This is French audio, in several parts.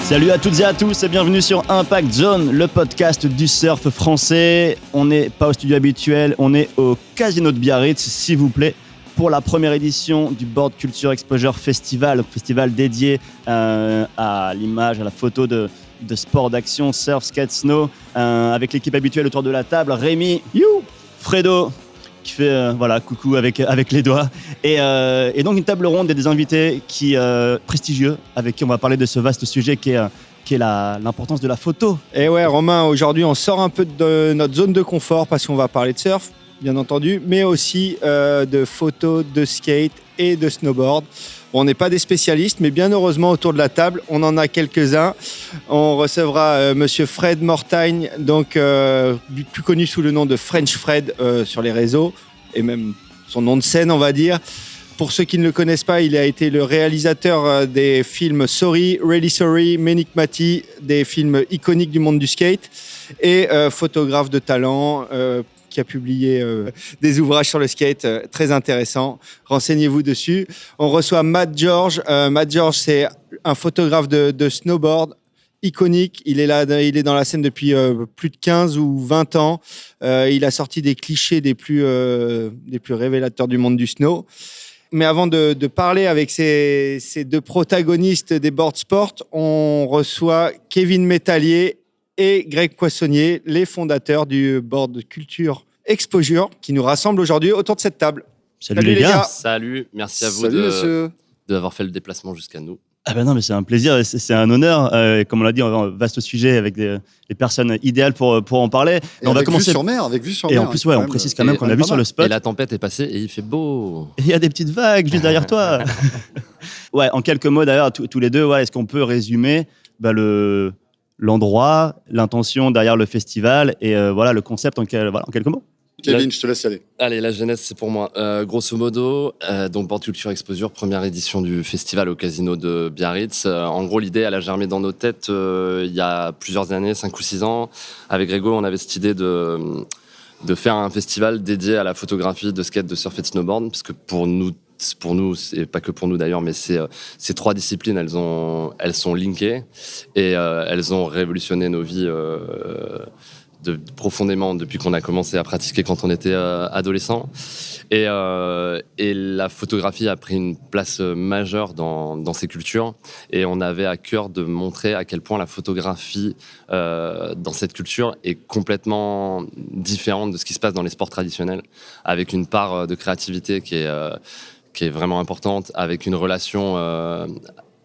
Salut à toutes et à tous et bienvenue sur Impact Zone, le podcast du surf français. On n'est pas au studio habituel, on est au Casino de Biarritz, s'il vous plaît, pour la première édition du Board Culture Exposure Festival, festival dédié à l'image, à la photo de sport d'action, surf, skate, snow, avec l'équipe habituelle autour de la table, Rémi, Fredo, qui fait coucou avec les doigts, et donc une table ronde et des invités prestigieux avec qui on va parler de ce vaste sujet qui est l'importance de la photo. Et ouais, Romain, aujourd'hui on sort un peu de notre zone de confort parce qu'on va parler de surf, bien entendu, mais aussi de photos, de skate et de snowboard. On n'est pas des spécialistes, mais bien heureusement autour de la table, on en a quelques-uns. On recevra Monsieur Fred Mortagne, donc plus connu sous le nom de French Fred sur les réseaux, et même son nom de scène, on va dire. Pour ceux qui ne le connaissent pas, il a été le réalisateur des films Sorry, Really Sorry, Menikmati, des films iconiques du monde du skate, et photographe de talent, qui a publié des ouvrages sur le skate très intéressants. Renseignez-vous dessus. On reçoit Matt George. Matt George, c'est un photographe de snowboard iconique. Il est dans la scène depuis plus de 15 ou 20 ans. Il a sorti des clichés des plus révélateurs du monde du snow. Mais avant de parler avec ces deux protagonistes des board sports, on reçoit Kevin Métallier et Greg Poissonnier, les fondateurs du Board Culture Exposure, qui nous rassemblent aujourd'hui autour de cette table. Salut les gars. Salut, merci à vous monsieur. d'avoir fait le déplacement jusqu'à nous. Ah ben non, mais c'est un plaisir, c'est un honneur. Comme on l'a dit, on a un vaste sujet avec des personnes idéales pour en parler. Et on va commencer avec vue sur mer. Et en plus, on précise quand même qu'on a vu sur le spot. Et la tempête est passée et il fait beau. Et il y a des petites vagues juste derrière toi. Ouais, en quelques mots d'ailleurs, tous les deux, est-ce qu'on peut résumer l'endroit, l'intention derrière le festival et le concept en quelques mots. Kevin, je te laisse y aller. Allez, la genèse, c'est pour moi. Grosso modo, donc Board Culture Exposure, première édition du festival au Casino de Biarritz. En gros, l'idée, elle a germé dans nos têtes il y a plusieurs années, 5 ou 6 ans. Avec Grégo, on avait cette idée de faire un festival dédié à la photographie de skate, de surf et de snowboard, parce que pour nous, et pas que pour nous d'ailleurs, mais ces trois disciplines, elles sont linkées et elles ont révolutionné nos vies profondément depuis qu'on a commencé à pratiquer quand on était adolescent. Et la photographie a pris une place majeure dans ces cultures. Et on avait à cœur de montrer à quel point la photographie dans cette culture est complètement différente de ce qui se passe dans les sports traditionnels, avec une part de créativité qui est vraiment importante, avec une relation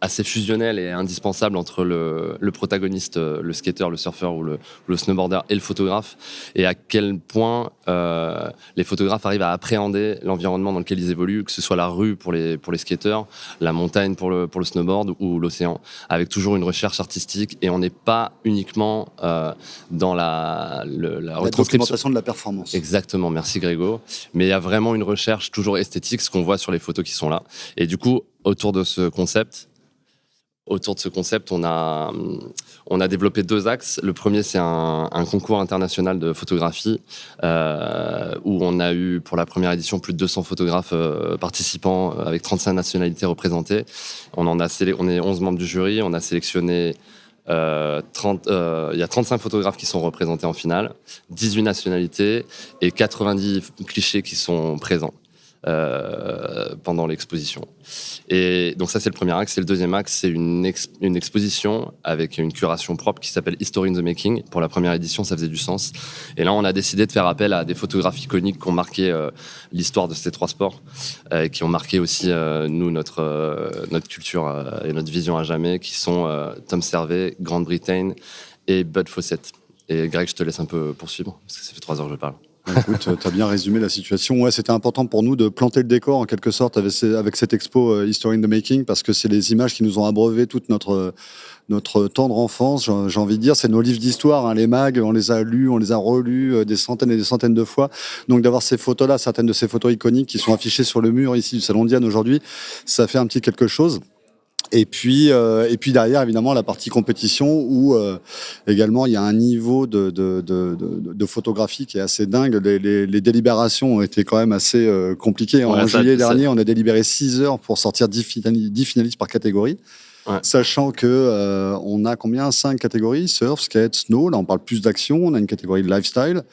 assez fusionnelle et indispensable entre le protagoniste, le skater, le surfeur ou le snowboarder et le photographe, et à quel point les photographes arrivent à appréhender l'environnement dans lequel ils évoluent, que ce soit la rue pour les skateurs, la montagne pour le snowboard ou l'océan, avec toujours une recherche artistique, et on n'est pas uniquement dans la documentation de la performance. Exactement, merci Grégo, mais il y a vraiment une recherche toujours esthétique, ce qu'on voit sur les photos qui sont là. Et du coup, autour de ce concept, on a développé 2 axes. Le premier, c'est un concours international de photographie où on a eu pour la première édition plus de 200 photographes participants avec 35 nationalités représentées. On est 11 membres du jury. On a sélectionné il y a 35 photographes qui sont représentés en finale, 18 nationalités et 90 clichés qui sont présents pendant l'exposition. Et donc ça, c'est le premier axe. Et le deuxième axe, c'est une exposition avec une curation propre qui s'appelle History in the Making. Pour la première édition, ça faisait du sens. Et là, on a décidé de faire appel à des photographes iconiques qui ont marqué l'histoire de ces 3 sports, qui ont marqué aussi notre culture et notre vision à jamais, qui sont Tom Servet, Grande-Bretagne et Bud Fawcett. Et Greg, je te laisse un peu poursuivre, parce que ça fait 3 heures que je parle. Écoute, tu as bien résumé la situation. Ouais, c'était important pour nous de planter le décor en quelque sorte avec cette expo History in the Making, parce que c'est les images qui nous ont abreuvé toute notre tendre enfance, j'ai envie de dire. C'est nos livres d'histoire, hein, les mags, on les a lus, on les a relus des centaines et des centaines de fois. Donc d'avoir ces photos-là, certaines de ces photos iconiques qui sont affichées sur le mur ici du Salon de Diane aujourd'hui, ça fait un petit quelque chose. Et puis derrière, évidemment, la partie compétition où également il y a un niveau de photographie qui est assez dingue. Les délibérations ont été quand même assez compliquées. En juillet dernier, on a délibéré 6 heures pour sortir 10 finalistes par catégorie. sachant que on a combien 5 catégories, surf, skate, snow. Là, on parle plus d'action. On a une catégorie de lifestyle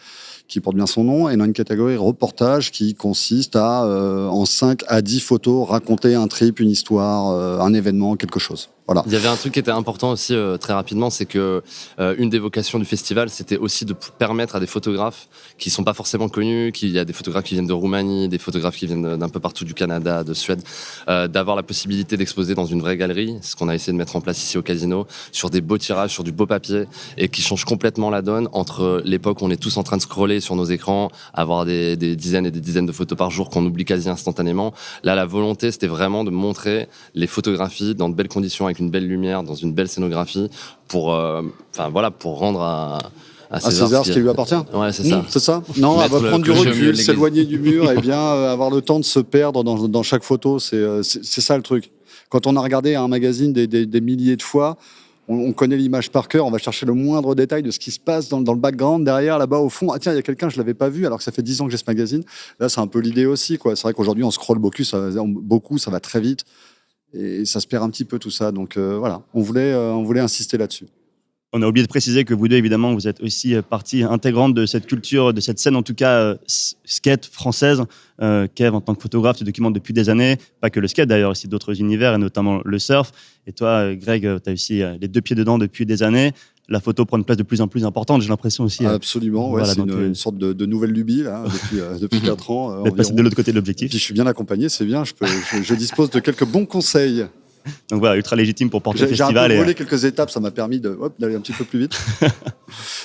qui porte bien son nom, et on a une catégorie reportage qui consiste à, en 5 à 10 photos, raconter un trip, une histoire, un événement, quelque chose. Voilà. Il y avait un truc qui était important aussi très rapidement, c'est que une des vocations du festival, c'était aussi de permettre à des photographes qui sont pas forcément connus, il y a des photographes qui viennent de Roumanie, des photographes qui viennent d'un peu partout du Canada, de Suède, d'avoir la possibilité d'exposer dans une vraie galerie, ce qu'on a essayé de mettre en place ici au Casino, sur des beaux tirages, sur du beau papier, et qui change complètement la donne entre l'époque où on est tous en train de scroller sur nos écrans, avoir des dizaines et des dizaines de photos par jour qu'on oublie quasi instantanément. Là, la volonté, c'était vraiment de montrer les photographies dans de belles conditions, avec une belle lumière, dans une belle scénographie, pour rendre à César ce qui lui appartient. Ouais, c'est ça. C'est ça. Non, elle va prendre du recul, s'éloigner du mur et bien avoir le temps de se perdre dans chaque photo. C'est ça le truc. Quand on a regardé un magazine des milliers de fois, on connaît l'image par cœur, on va chercher le moindre détail de ce qui se passe dans le background, derrière, là-bas, au fond. Ah tiens, il y a quelqu'un, je ne l'avais pas vu, alors que ça fait 10 ans que j'ai ce magazine. Là, c'est un peu l'idée aussi, quoi. C'est vrai qu'aujourd'hui, on scrolle beaucoup, ça va très vite. Et ça se perd un petit peu tout ça. Donc voilà, on voulait insister là-dessus. On a oublié de préciser que vous deux, évidemment, vous êtes aussi partie intégrante de cette culture, de cette scène, en tout cas skate française. Kev, en tant que photographe, tu documentes depuis des années, pas que le skate d'ailleurs, aussi d'autres univers, et notamment le surf. Et toi, Greg, tu as aussi les deux pieds dedans depuis des années. La photo prend une place de plus en plus importante, j'ai l'impression aussi. Absolument, ouais, voilà, c'est une sorte de nouvelle lubie là, depuis 4 ans. D'être passé de l'autre côté de l'objectif. Puis je suis bien accompagné, c'est bien, je dispose de quelques bons conseils. Donc voilà, ultra légitime pour porter le festival. J'ai un peu volé quelques étapes, ça m'a permis d'aller un petit peu plus vite.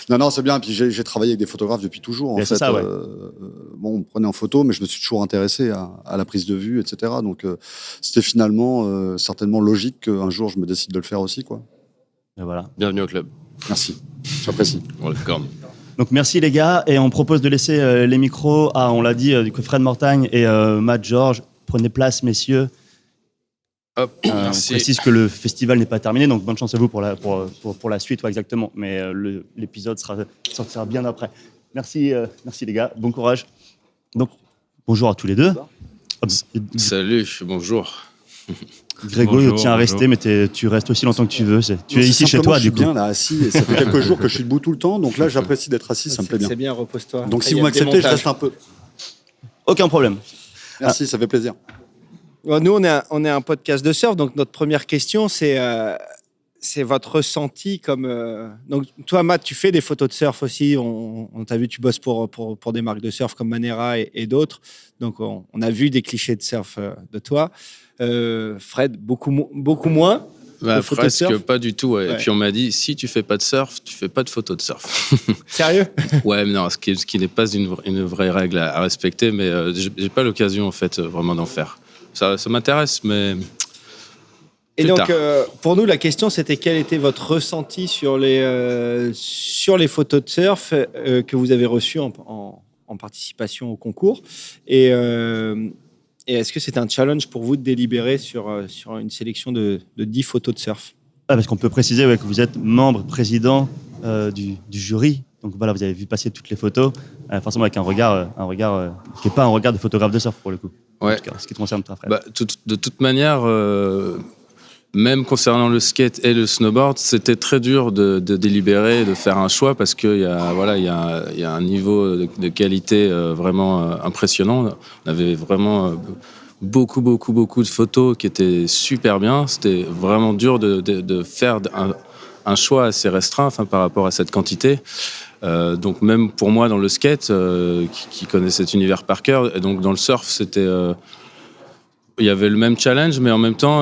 Non, c'est bien. Puis j'ai travaillé avec des photographes depuis toujours. En fait, ça, ouais. On me prenait en photo, mais je me suis toujours intéressé à la prise de vue, etc. Donc c'était finalement certainement logique qu'un jour je me décide de le faire aussi, quoi. Et voilà. Bienvenue au club. Merci, j'apprécie. Welcome. Donc merci les gars, et on propose de laisser les micros à, on l'a dit, Fred Mortagne et Matt George. Prenez place, messieurs. Hop, on précise que le festival n'est pas terminé, donc bonne chance à vous pour la suite, ouais, exactement. Mais l'épisode sortira bien après. Merci les gars, bon courage. Donc bonjour à tous les deux. Salut, bonjour. Grégo tient à rester, mais tu restes aussi longtemps que tu veux. Tu es ici chez toi, du coup. Je suis bien là, assis, et ça fait quelques jours que je suis debout tout le temps, donc là j'apprécie d'être assis, ça me plaît bien. C'est bien, repose-toi. Donc si vous m'acceptez, je reste un peu. Aucun problème. Merci, ça fait plaisir. Nous, on est un podcast de surf, donc notre première question, c'est votre ressenti comme... Donc, toi, Matt, tu fais des photos de surf aussi. On t'a vu, tu bosses pour des marques de surf comme Manera et d'autres. Donc, on a vu des clichés de surf de toi. Fred, beaucoup moins. Presque pas du tout. Ouais. Ouais. Et puis, on m'a dit, si tu fais pas de surf, tu fais pas de photos de surf. Sérieux? Ouais, mais non, ce qui n'est pas une vraie règle à respecter, mais j'ai pas l'occasion, en fait, vraiment d'en faire. Ça m'intéresse, mais... Et donc, pour nous, la question, c'était quel était votre ressenti sur les photos de surf que vous avez reçues en participation au concours. Et est-ce que c'était un challenge pour vous de délibérer sur une sélection de 10 photos de surf? Parce qu'on peut préciser que vous êtes membre, président du jury. Donc voilà, vous avez vu passer toutes les photos, forcément avec un regard qui n'est pas un regard de photographe de surf pour le coup. Ouais. En tout cas, ce qui te concerne, toi, Fred. De toute manière, même concernant le skate et le snowboard, c'était très dur de délibérer, de faire un choix parce qu'il y a un niveau de qualité vraiment impressionnant. On avait vraiment beaucoup de photos qui étaient super bien. C'était vraiment dur de faire un choix assez restreint par rapport à cette quantité. Donc même pour moi dans le skate qui connaît cet univers par cœur, et donc dans le surf c'était il y avait le même challenge, mais en même temps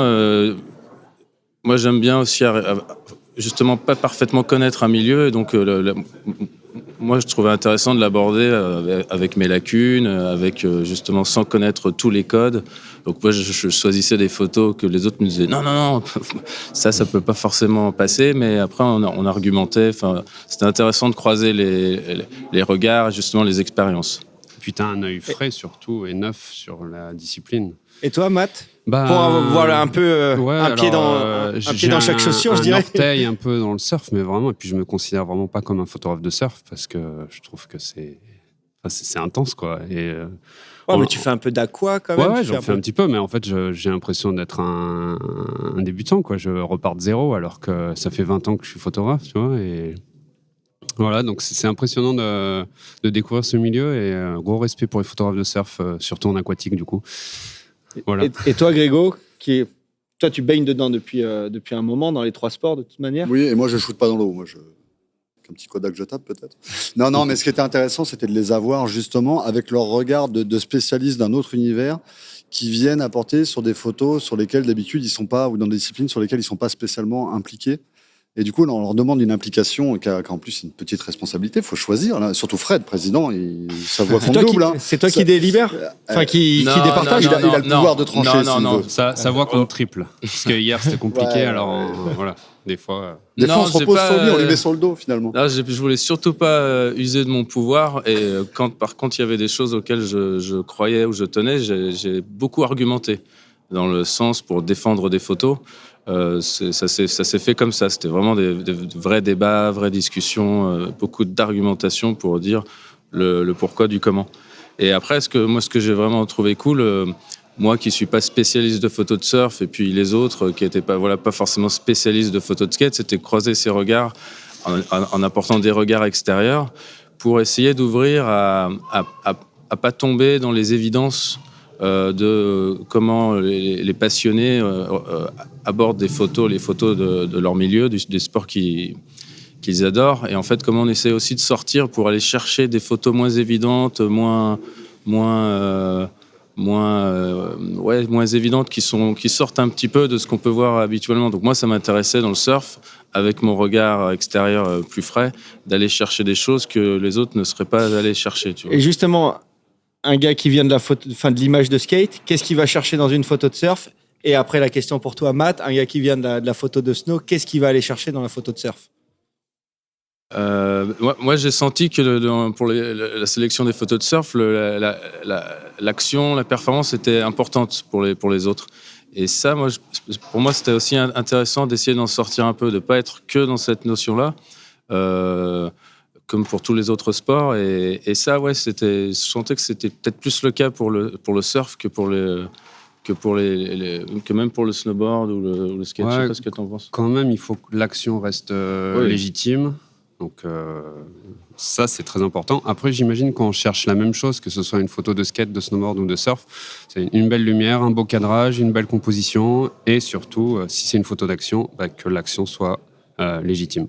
moi j'aime bien aussi justement pas parfaitement connaître un milieu, et donc moi je trouvais intéressant de l'aborder avec mes lacunes, avec justement sans connaître tous les codes. Donc moi je choisissais des photos que les autres me disaient non ça peut pas forcément passer, mais après on argumentait. Enfin, c'était intéressant de croiser les regards et justement les expériences. Et puis t'as un œil frais surtout et neuf sur la discipline. Et toi, Matt, pour avoir un peu un pied dans chaque chaussure, je dirais. J'ai un orteil un peu dans le surf, mais vraiment. Et puis je me considère vraiment pas comme un photographe de surf parce que je trouve que c'est Enfin, c'est intense, quoi. Et, Mais tu fais un peu d'aqua quand même. Ouais, tu fais j'en fais un petit peu, mais en fait, j'ai l'impression d'être un débutant, quoi. Je repars de zéro, alors que ça fait 20 ans que je suis photographe, tu vois. Et voilà, donc c'est impressionnant de découvrir ce milieu et gros respect pour les photographes de surf, surtout en aquatique, du coup. Voilà. Et toi, Grégo, toi, tu baignes dedans depuis un moment dans les 3 sports de toute manière. Oui, et moi, je ne shoote pas dans l'eau. Moi, un petit Kodak jetable, peut-être. Non, mais ce qui était intéressant, c'était de les avoir, justement, avec leur regard de spécialistes d'un autre univers qui viennent apporter sur des photos sur lesquelles, d'habitude, ils ne sont pas, ou dans des disciplines sur lesquelles ils ne sont pas spécialement impliqués. Et du coup, là, on leur demande une implication qui a en plus une petite responsabilité. Il faut choisir. Là. Surtout Fred, président, sa voix compte double. C'est toi qui délibère, qui départage. Il a le pouvoir de trancher. Non, ça voit compte triple. Parce que hier, c'était compliqué, voilà. Des fois, on se repose sur lui, on lui met sur le dos, finalement. Là, je voulais surtout pas user de mon pouvoir. Et par contre, il y avait des choses auxquelles je croyais ou je tenais, j'ai beaucoup argumenté. Dans le sens pour défendre des photos. Ça s'est fait comme ça. C'était vraiment des vrais débats, vraies discussions, beaucoup d'argumentation pour dire le pourquoi du comment. Et après, ce que j'ai vraiment trouvé cool, moi qui suis pas spécialiste de photos de surf, et puis les autres qui étaient pas forcément spécialistes de photos de skate, c'était croiser ces regards en apportant des regards extérieurs pour essayer d'ouvrir à pas tomber dans les évidences de comment les passionnés abordent les photos de leur milieu, des sports qu'ils adorent. Et en fait, comment on essaie aussi de sortir pour aller chercher des photos moins évidentes, moins évidentes, qui sortent un petit peu de ce qu'on peut voir habituellement. Donc moi, ça m'intéressait dans le surf, avec mon regard extérieur plus frais, d'aller chercher des choses que les autres ne seraient pas allés chercher. Tu vois. Et justement, un gars qui vient de l'image de skate, qu'est-ce qu'il va chercher dans une photo de surf? Et après, la question pour toi, Matt, un gars qui vient de la photo de snow, qu'est-ce qu'il va aller chercher dans la photo de surf? Moi, j'ai senti que pour la sélection des photos de surf, l'action, la performance était importante pour les autres. Et ça, pour moi, c'était aussi intéressant d'essayer d'en sortir un peu, de ne pas être que dans cette notion-là. Comme pour tous les autres sports, et ça, je sentais que c'était peut-être plus le cas pour le surf que même pour le snowboard ou le skate. Je sais pas ce que tu en penses. Quand même, il faut que l'action reste légitime. Donc ça, c'est très important. Après, j'imagine qu'on cherche la même chose, que ce soit une photo de skate, de snowboard ou de surf. C'est une belle lumière, un beau cadrage, une belle composition, et surtout, si c'est une photo d'action, que l'action soit légitime.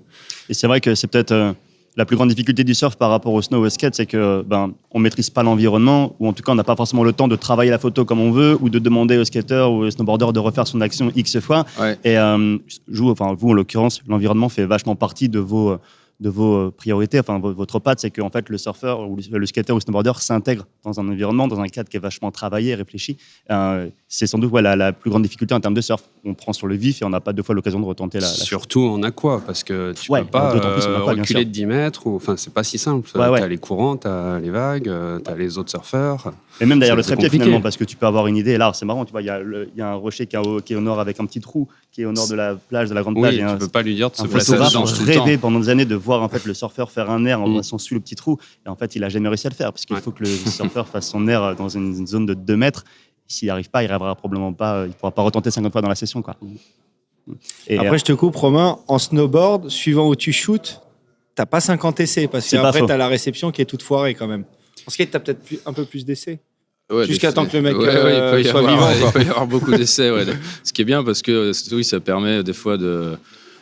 Et c'est vrai que c'est peut-être la plus grande difficulté du surf par rapport au snow ou au skate, c'est que on maîtrise pas l'environnement, ou en tout cas on n'a pas forcément le temps de travailler la photo comme on veut, ou de demander au skater ou au snowboarder de refaire son action X fois. Ouais. Et vous en l'occurrence, l'environnement fait vachement partie de vos priorités, votre patte, c'est que en fait, le surfeur ou le skater ou le snowboarder s'intègre dans un environnement, dans un cadre qui est vachement travaillé, réfléchi. C'est sans doute la plus grande difficulté en termes de surf. On prend sur le vif et on n'a pas deux fois l'occasion de retenter la surtout en aqua, parce que tu peux pas reculer de 10 mètres. C'est pas si simple. T'as les courants, t'as les vagues, t'as les autres surfeurs. Et même derrière le trépied, finalement, parce que tu peux avoir une idée. Là, c'est marrant, tu vois, il y a un rocher qui est au nord avec un petit trou, qui est au nord de la plage, de la grande plage. Tu peux pas lui dire de se placer dedans. Rêvé pendant des années de voir en fait le surfeur faire un air en passant sous le petit trou, et en fait il a jamais réussi à le faire, parce qu'il faut que le surfeur fasse son air dans une zone de 2 mètres. S'il n'y arrive pas, il rêvera probablement pas, il pourra pas retenter 50 fois dans la session, quoi. Et après, je te coupe, Romain, en snowboard, suivant où tu shootes, t'as pas 50 essais, parce qu'après t'as la réception qui est toute foirée quand même. En skate, t'as peut-être un peu plus d'essais. Ouais, jusqu'à temps que le mec soit vivant. Il peut y avoir beaucoup d'essais. Ouais. Ce qui est bien, parce que oui, ça permet des fois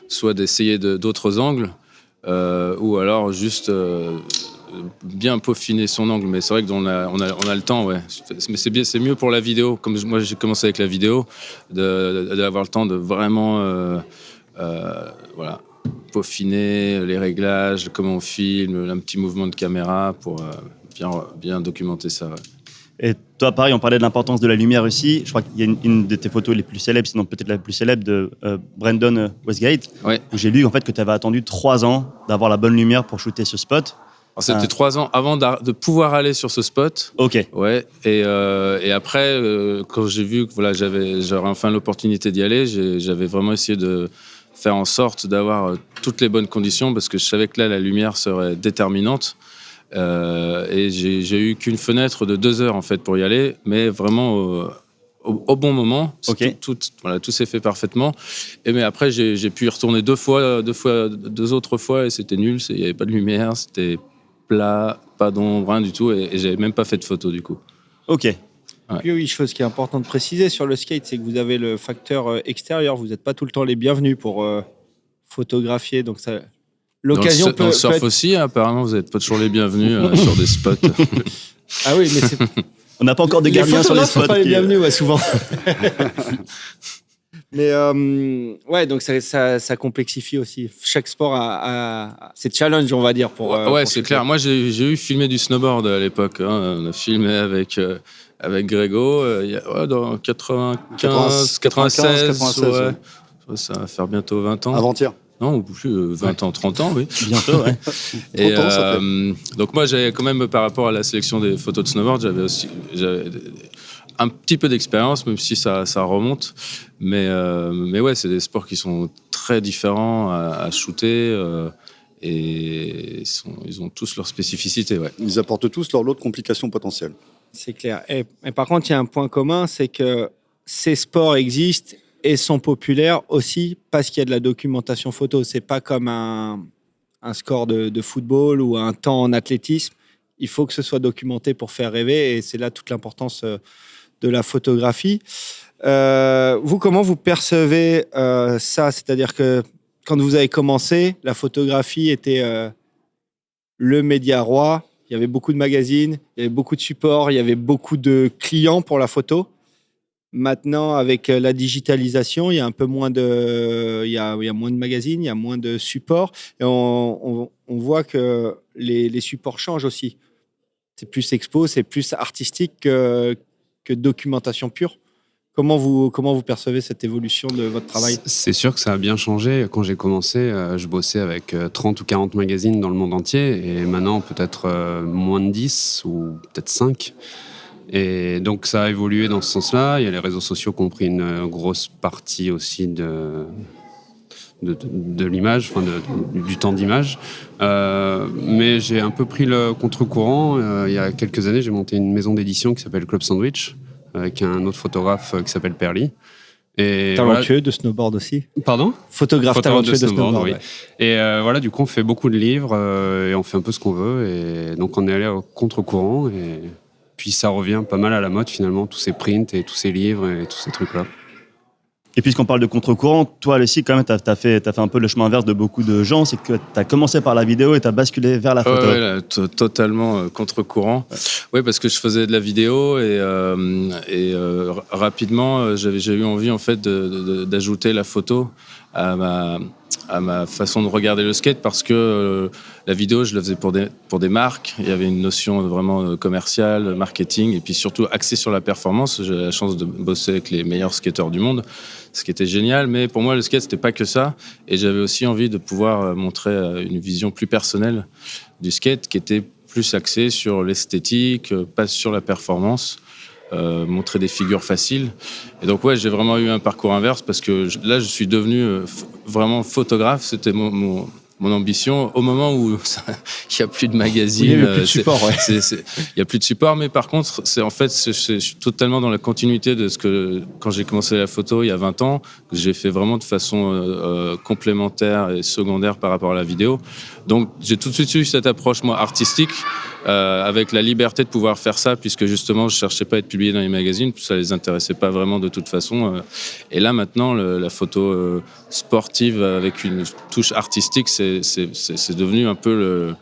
soit d'essayer d'autres angles, ou alors juste bien peaufiner son angle. Mais c'est vrai que on a le temps, ouais. Mais c'est mieux pour la vidéo. Comme moi, j'ai commencé avec la vidéo, d'avoir le temps de vraiment peaufiner les réglages, comment on filme, un petit mouvement de caméra pour bien documenter ça. Ouais. Et toi, pareil, on parlait de l'importance de la lumière aussi. Je crois qu'il y a une de tes photos les plus célèbres, sinon peut-être la plus célèbre, de Brandon Westgate, où j'ai lu en fait que tu avais attendu 3 ans d'avoir la bonne lumière pour shooter ce spot. Alors, c'était 3 ans avant de pouvoir aller sur ce spot. Ok. Ouais. Et après, quand j'ai vu que j'aurais enfin l'opportunité d'y aller, j'avais vraiment essayé de faire en sorte d'avoir toutes les bonnes conditions, parce que je savais que là, la lumière serait déterminante. Et j'ai eu qu'une fenêtre de 2 heures en fait pour y aller, mais vraiment au bon moment. Ok. Tout s'est fait parfaitement. Mais après, j'ai pu y retourner deux autres fois, et c'était nul. Il n'y avait pas de lumière, c'était plat, pas d'ombre, rien du tout, et j'avais même pas fait de photo du coup. Ok. Puis oui, chose qui est importante de préciser sur le skate, c'est que vous avez le facteur extérieur. Vous n'êtes pas tout le temps les bienvenus pour photographier. Donc ça, l'occasion Dans le surf être... aussi, apparemment, vous n'êtes pas toujours les bienvenus sur des spots. Ah oui, mais c'est... On n'a pas encore de gardiens sur les spots. sont pas les bienvenus, ouais, souvent. Mais ouais, donc ça complexifie aussi. Chaque sport a ses challenges, on va dire. Pour C'est clair. Moi, j'ai eu filmé du snowboard à l'époque. On a filmé avec Grégo dans 96. 96, Ouais. Ça va faire bientôt 20 ans. Avant-hier. Non, ou plus, 20 ans, 30 ans, oui. Bientôt, ouais. Et 30 ans, ça fait. donc moi, j'avais quand même, par rapport à la sélection des photos de snowboard, j'avais un petit peu d'expérience, même si ça remonte. Mais ouais, c'est des sports qui sont très différents à shooter et ils ont tous leurs spécificités. Ouais. Ils apportent tous leur lot de complications potentielles. C'est clair. Et par contre, il y a un point commun, c'est que ces sports existent et sont populaires aussi parce qu'il y a de la documentation photo. C'est pas comme un score de football ou un temps en athlétisme. Il faut que ce soit documenté pour faire rêver, et c'est là toute l'importance de la photographie. Vous, comment vous percevez ça? C'est-à-dire que quand vous avez commencé, la photographie était le média roi. Il y avait beaucoup de magazines, il y avait beaucoup de supports, il y avait beaucoup de clients pour la photo. Maintenant, avec la digitalisation, il y a un peu moins il y a moins de magazines, il y a moins de supports, et on voit que les supports changent aussi. C'est plus expo, c'est plus artistique que documentation pure. Comment vous percevez cette évolution de votre travail? C'est sûr que ça a bien changé. Quand j'ai commencé, je bossais avec 30 ou 40 magazines dans le monde entier, et maintenant peut-être moins de 10 ou peut-être 5. Et donc ça a évolué dans ce sens-là. Il y a les réseaux sociaux qui ont pris une grosse partie aussi de l'image, du temps d'image. Mais j'ai un peu pris le contre-courant. Il y a quelques années, j'ai monté une maison d'édition qui s'appelle Club Sandwich, avec un autre photographe qui s'appelle Perly. Et talentueux de snowboard aussi. Pardon ? Photographe talentueux de snowboard, oui. Ouais. Et du coup, on fait beaucoup de livres et on fait un peu ce qu'on veut. Et donc, on est allé au contre-courant. Et puis, ça revient pas mal à la mode, finalement, tous ces prints et tous ces livres et tous ces trucs-là. Et puisqu'on parle de contre-courant, toi, Alessi, quand même, t'as fait un peu le chemin inverse de beaucoup de gens. C'est que t'as commencé par la vidéo et t'as basculé vers la photo. Totalement contre-courant. Oui, parce que je faisais de la vidéo et rapidement, j'ai eu envie en fait d'ajouter la photo à ma façon de regarder le skate, parce que la vidéo, je le faisais pour des marques. Il y avait une notion vraiment commerciale, marketing, et puis surtout axée sur la performance. J'ai la chance de bosser avec les meilleurs skateurs du monde, ce qui était génial. Mais pour moi, le skate, c'était pas que ça. Et j'avais aussi envie de pouvoir montrer une vision plus personnelle du skate, qui était plus axée sur l'esthétique, pas sur la performance. Montrer des figures faciles. Et donc ouais, j'ai vraiment eu un parcours inverse, parce que là je suis devenu vraiment photographe. C'était mon ambition au moment où il n'y a plus de magazines. Il n'y a plus de support, ouais. Il n'y a plus de support, mais par contre, je suis totalement dans la continuité de ce que, quand j'ai commencé la photo il y a 20 ans, que j'ai fait vraiment de façon complémentaire et secondaire par rapport à la vidéo. Donc j'ai tout de suite eu cette approche, moi, artistique, avec la liberté de pouvoir faire ça, puisque justement je cherchais pas à être publié dans les magazines, ça les intéressait pas vraiment de toute façon. Et là maintenant, la photo sportive avec une touche artistique, c'est devenu un peu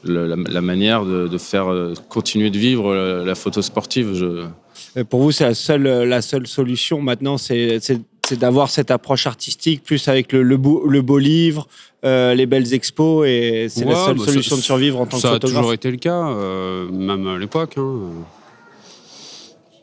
la manière de faire continuer de vivre la photo sportive. Pour vous, c'est la seule solution maintenant, c'est d'avoir cette approche artistique, plus avec le beau livre, les belles expos, et c'est la seule solution de survivre en tant que photographe. Ça a toujours été le cas, même à l'époque.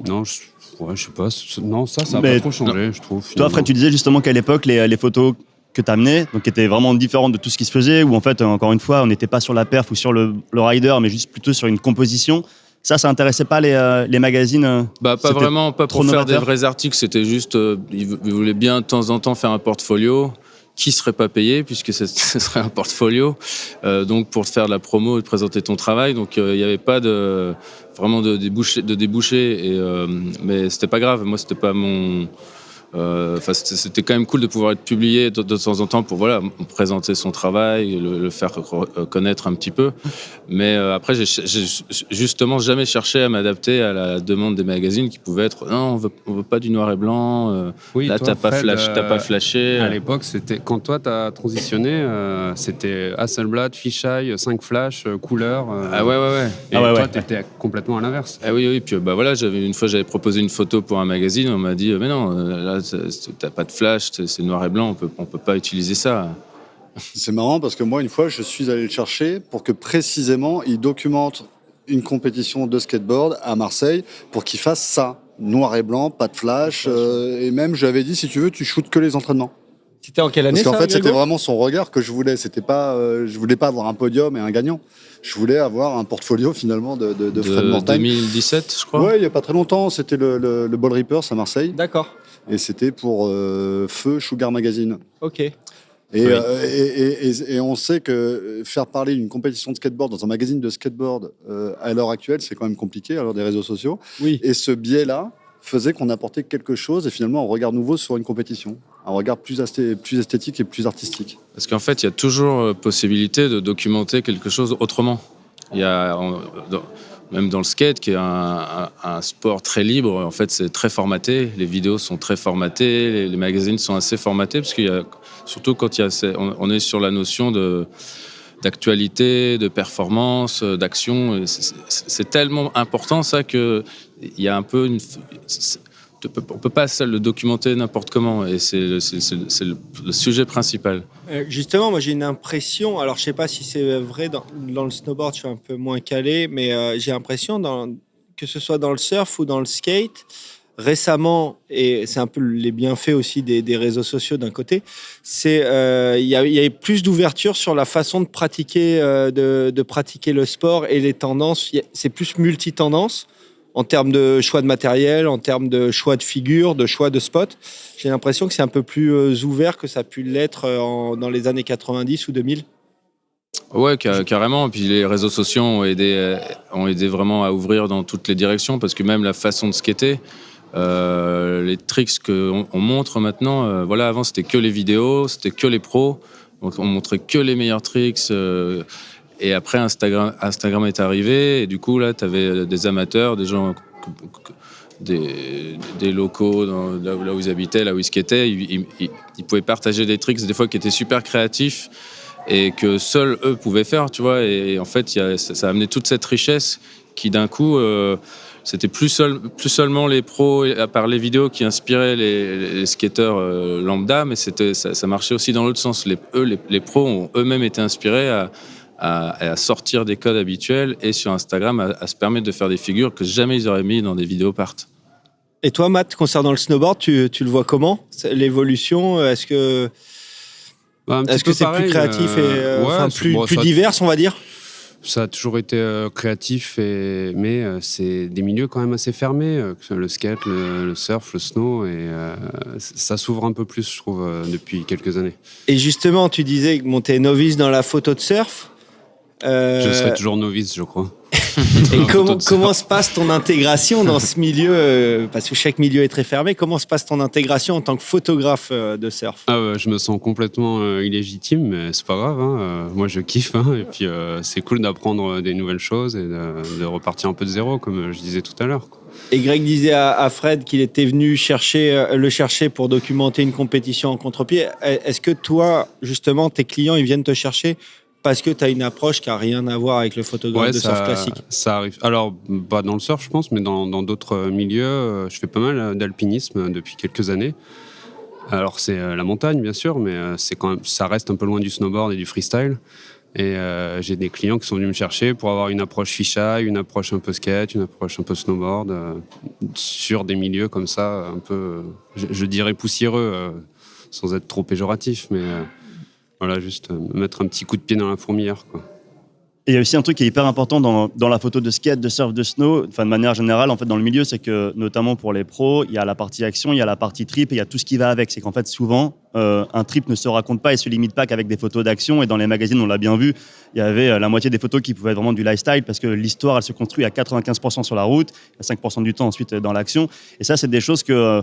Non, je sais pas. Non, ça n'a pas trop changé, je trouve. Toi, Fred, tu disais justement qu'à l'époque, les photos que tu amenais, donc qui étaient vraiment différentes de tout ce qui se faisait, où en fait, encore une fois, on n'était pas sur la perf ou sur le rider, mais juste plutôt sur une composition. Ça intéressait pas les magazines? Pas vraiment, pas pour faire des vrais articles. C'était juste, ils voulaient bien de temps en temps faire un portfolio qui serait pas payé puisque ce serait un portfolio. Donc pour faire de la promo et de présenter ton travail, donc il n'y avait pas vraiment de débouché. Mais c'était pas grave. Moi, c'était pas mon. C'était quand même cool de pouvoir être publié de temps en temps pour présenter son travail, le faire connaître un petit peu. Mais après, j'ai justement jamais cherché à m'adapter à la demande des magazines qui pouvaient être non, on veut pas du noir et blanc. Oui, là, toi, t'as pas flashé. À l'époque, c'était quand toi t'as transitionné, c'était Hasselblad, Fisheye, 5 flash, couleur. Ah ouais. Et toi, t'étais complètement à l'inverse. Ah oui. Puis j'avais proposé une photo pour un magazine. On m'a dit mais non, là t'as pas de flash, c'est noir et blanc, on peut pas utiliser ça. C'est marrant parce que moi, une fois, je suis allé le chercher pour que précisément il documente une compétition de skateboard à Marseille pour qu'il fasse ça. Noir et blanc, pas de flash. Et même, je lui avais dit, si tu veux, tu shootes que les entraînements. C'était en quelle année Parce qu'en fait, Grégo c'était vraiment son regard que je voulais. C'était pas, je voulais pas avoir un podium et un gagnant. Je voulais avoir un portfolio finalement de Fred Mortagne. 2017, je crois. Ouais, il y a pas très longtemps. C'était le Ball Reapers à Marseille. D'accord. Et c'était pour Feu Sugar Magazine. Ok. Et on sait que faire parler d'une compétition de skateboard dans un magazine de skateboard à l'heure actuelle, c'est quand même compliqué à l'heure des réseaux sociaux. Oui. Et ce biais-là faisait qu'on apportait quelque chose et finalement un regard nouveau sur une compétition. Un regard plus esthétique et plus artistique. Parce qu'en fait, il y a toujours possibilité de documenter quelque chose autrement. Il y a, même dans le skate, qui est un sport très libre, en fait, c'est très formaté. Les vidéos sont très formatées, les magazines sont assez formatés, parce qu'il y a, surtout quand on est sur la notion d'actualité, de performance, d'action. C'est tellement important, ça, qu'il y a un peu on peut pas le documenter n'importe comment, et c'est le sujet principal. Justement, moi j'ai une impression, alors je sais pas si c'est vrai dans le snowboard, je suis un peu moins calé, mais j'ai l'impression que ce soit dans le surf ou dans le skate, récemment, et c'est un peu les bienfaits aussi des réseaux sociaux d'un côté, c'est il y a plus d'ouverture sur la façon de pratiquer le sport et les tendances. C'est plus multi-tendance en termes de choix de matériel, en termes de choix de figure, de choix de spot. J'ai l'impression que c'est un peu plus ouvert que ça a pu l'être dans les années 90 ou 2000. Ouais, carrément. Puis les réseaux sociaux ont aidé vraiment à ouvrir dans toutes les directions, parce que même la façon de skater, les tricks qu'on montre maintenant, avant c'était que les vidéos, c'était que les pros, donc on montrait que les meilleurs tricks. Et après, Instagram est arrivé, et du coup, là, tu avais des amateurs, des gens, des locaux, là où ils habitaient, là où ils skataient. Ils pouvaient partager des tricks, des fois, qui étaient super créatifs et que seuls eux pouvaient faire, tu vois. Et en fait, ça a amené toute cette richesse qui, d'un coup, c'était plus seulement les pros, à part les vidéos, qui inspiraient les skateurs lambda, mais ça marchait aussi dans l'autre sens. Les pros ont eux-mêmes été inspirés à sortir des codes habituels, et sur Instagram à se permettre de faire des figures que jamais ils auraient mis dans des vidéos part. Et toi, Matt, concernant le snowboard, tu le vois comment, l'évolution? Est-ce que c'est pareil, plus créatif et plus divers, on va dire? Ça a toujours été créatif, mais c'est des milieux quand même assez fermés, le skate, le surf, le snow, et ça s'ouvre un peu plus, je trouve, depuis quelques années. Et justement, tu disais que tu es novice dans la photo de surf. Je serai toujours novice, je crois. Et comment se passe ton intégration dans ce milieu, parce que chaque milieu est très fermé, comment se passe ton intégration en tant que photographe de surf? Je me sens complètement illégitime, mais c'est pas grave, hein. Moi je kiffe, hein. Et puis c'est cool d'apprendre des nouvelles choses et de repartir un peu de zéro, comme je disais tout à l'heure, quoi. Et Greg disait à Fred qu'il était venu le chercher pour documenter une compétition en contre-pied. Est-ce que toi, justement, tes clients, ils viennent te chercher parce que tu as une approche qui n'a rien à voir avec le photographe de surf classique? Ça arrive. Alors, pas dans le surf, je pense, mais dans d'autres milieux. Je fais pas mal d'alpinisme depuis quelques années. Alors, c'est la montagne, bien sûr, mais ça reste un peu loin du snowboard et du freestyle. Et j'ai des clients qui sont venus me chercher pour avoir une approche fisheye, une approche un peu skate, une approche un peu snowboard, sur des milieux comme ça, un peu, je dirais poussiéreux, sans être trop péjoratif, mais... Voilà, juste mettre un petit coup de pied dans la fourmilière, quoi. Et il y a aussi un truc qui est hyper important dans la photo de skate, de surf, de snow, enfin de manière générale, en fait, dans le milieu, c'est que, notamment pour les pros, il y a la partie action, il y a la partie trip, et il y a tout ce qui va avec. C'est qu'en fait, souvent, un trip ne se raconte pas et se limite pas qu'avec des photos d'action. Et dans les magazines, on l'a bien vu, il y avait la moitié des photos qui pouvaient être vraiment du lifestyle parce que l'histoire, elle se construit à 95% sur la route, à 5% du temps ensuite dans l'action. Et ça, c'est des choses que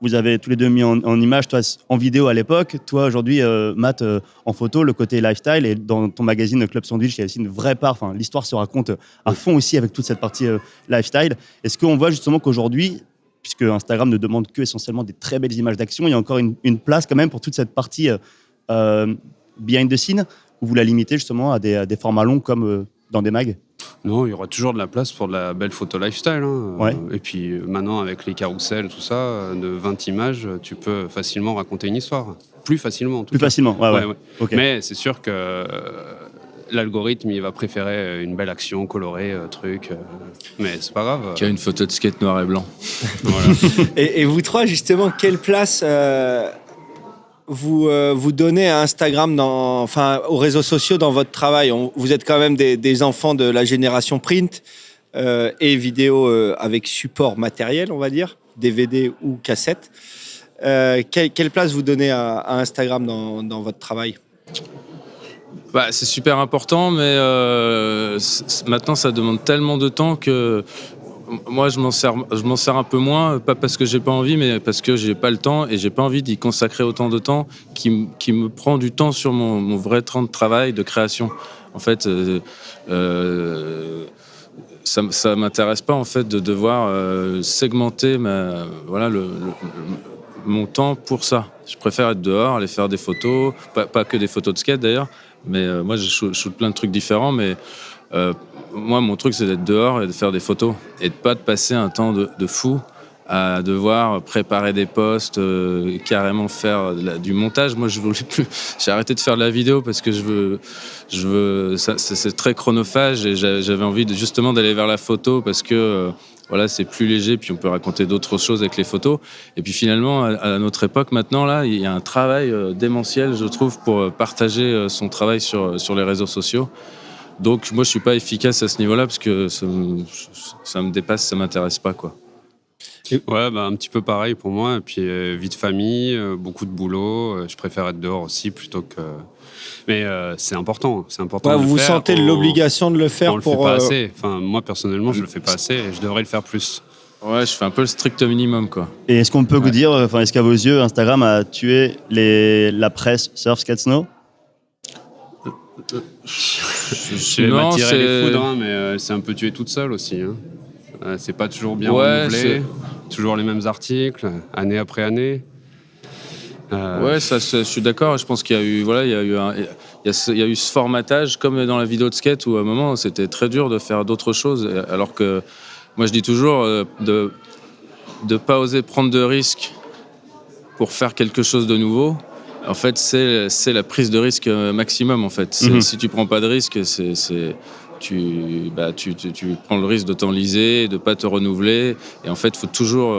vous avez tous les deux mis en image, toi en vidéo à l'époque, toi aujourd'hui, Matt, en photo, le côté lifestyle. Et dans ton magazine Club Sandwich, il y a aussi une vraie part, l'histoire se raconte à fond aussi avec toute cette partie lifestyle. Est-ce qu'on voit justement qu'aujourd'hui, puisque Instagram ne demande que essentiellement des très belles images d'action, il y a encore une place quand même pour toute cette partie behind the scene, où vous la limitez justement à des formats longs comme dans des mags? Non, il y aura toujours de la place pour de la belle photo lifestyle. Ouais. Et puis maintenant, avec les carousels, tout ça, de 20 images, tu peux facilement raconter une histoire. Plus facilement, en tout cas. Plus facilement, ouais. Okay. Mais c'est sûr que l'algorithme, il va préférer une belle action colorée, mais c'est pas grave. Qui a une photo de skate noir et blanc. Voilà. Et vous trois, justement, quelle place vous donnez à Instagram, aux réseaux sociaux dans votre travail? Vous êtes quand même des enfants de la génération print et vidéo avec support matériel, on va dire, DVD ou cassette. Quelle place vous donnez à Instagram dans votre travail? C'est super important, mais maintenant ça demande tellement de temps que moi je m'en sers un peu moins, pas parce que j'ai pas envie, mais parce que j'ai pas le temps et j'ai pas envie d'y consacrer autant de temps qui me prend du temps sur mon vrai temps de travail, de création. En fait, ça m'intéresse pas en fait de devoir segmenter mon temps pour ça. Je préfère être dehors, aller faire des photos, pas que des photos de skate d'ailleurs, mais moi je shoot plein de trucs différents, mais moi mon truc c'est d'être dehors et de faire des photos et de pas de passer un temps de fou à devoir préparer des posts, carrément faire du montage. Moi je voulais plus, j'ai arrêté de faire de la vidéo parce que c'est très chronophage et j'avais envie justement d'aller vers la photo parce que c'est plus léger, puis on peut raconter d'autres choses avec les photos. Et puis finalement, à notre époque, maintenant, là, il y a un travail démentiel, je trouve, pour partager son travail sur les réseaux sociaux. Donc moi, je suis pas efficace à ce niveau-là, parce que ça me dépasse, ça m'intéresse pas, quoi. Ouais, un petit peu pareil pour moi. Et puis vie de famille, beaucoup de boulot. Je préfère être dehors aussi plutôt que... Mais c'est important. Ouais, vous sentez l'obligation de le faire on le fait pas assez. Moi, personnellement, je le fais pas assez et je devrais le faire plus. Ouais, je fais un peu le strict minimum, quoi. Et est-ce qu'on peut vous dire, est-ce qu'à vos yeux, Instagram a tué la presse surf, skate, snow? Je vais m'attirer les foudres, mais c'est un peu tué toute seule aussi. C'est pas toujours bien renouvelé. Toujours les mêmes articles, année après année. Je suis d'accord. Je pense qu'il y a eu, il y a eu ce formatage comme dans la vidéo de skate où à un moment c'était très dur de faire d'autres choses. Alors que moi je dis toujours de pas oser prendre de risques pour faire quelque chose de nouveau. En fait, c'est la prise de risque maximum. En fait, si tu prends pas de risque, tu prends le risque de t'enliser, de pas te renouveler. Et en fait, il faut toujours.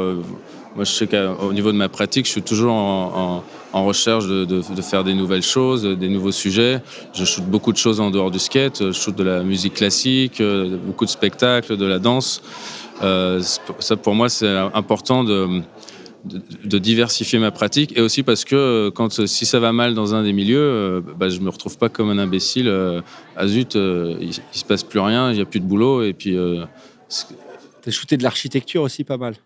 Moi, je sais qu'au niveau de ma pratique, je suis toujours en recherche de faire des nouvelles choses, des nouveaux sujets. Je shoot beaucoup de choses en dehors du skate. Je shoot de la musique classique, beaucoup de spectacles, de la danse. Ça, pour moi, c'est important de diversifier ma pratique. Et aussi parce que si ça va mal dans un des milieux, je me retrouve pas comme un imbécile. Il se passe plus rien, il y a plus de boulot. Et puis... T'as shooté de l'architecture aussi pas mal.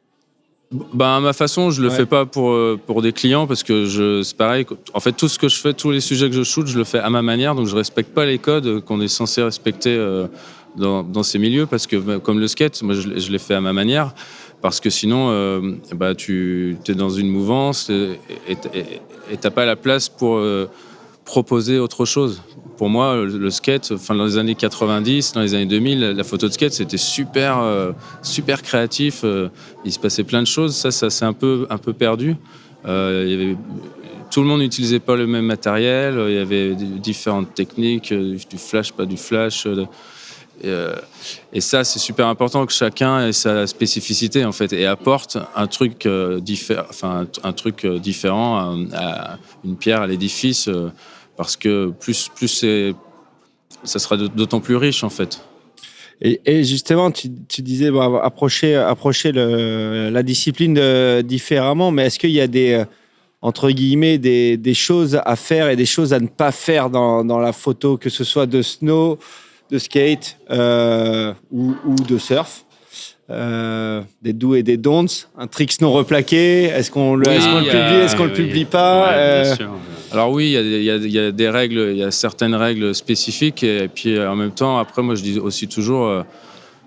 À ma façon, je le fais pas pour des clients parce que c'est pareil. En fait, tout ce que je fais, tous les sujets que je shoot, je le fais à ma manière. Donc, je respecte pas les codes qu'on est censé respecter dans ces milieux parce que, comme le skate, moi, je l'ai fait à ma manière parce que sinon, tu es dans une mouvance et t'as pas la place pour proposer autre chose. Pour moi, le skate, dans les années 90, dans les années 2000, la photo de skate, c'était super créatif. Il se passait plein de choses. Ça s'est un peu perdu. Tout le monde n'utilisait pas le même matériel. Il y avait différentes techniques, du flash, pas du flash. Et ça, c'est super important que chacun ait sa spécificité en fait et apporte un truc différent à une pierre à l'édifice. Parce que plus ça sera d'autant plus riche en fait. Et justement, tu disais approcher la discipline différemment, mais est-ce qu'il y a entre guillemets, des choses à faire et des choses à ne pas faire dans la photo, que ce soit de snow, de skate ou de surf. Des do's et des don'ts. Un trick snow replaqué, est-ce qu'on le publie, est-ce qu'on le publie pas Bien sûr. Alors oui, il y a des règles, il y a certaines règles spécifiques et puis en même temps, après moi je dis aussi toujours, en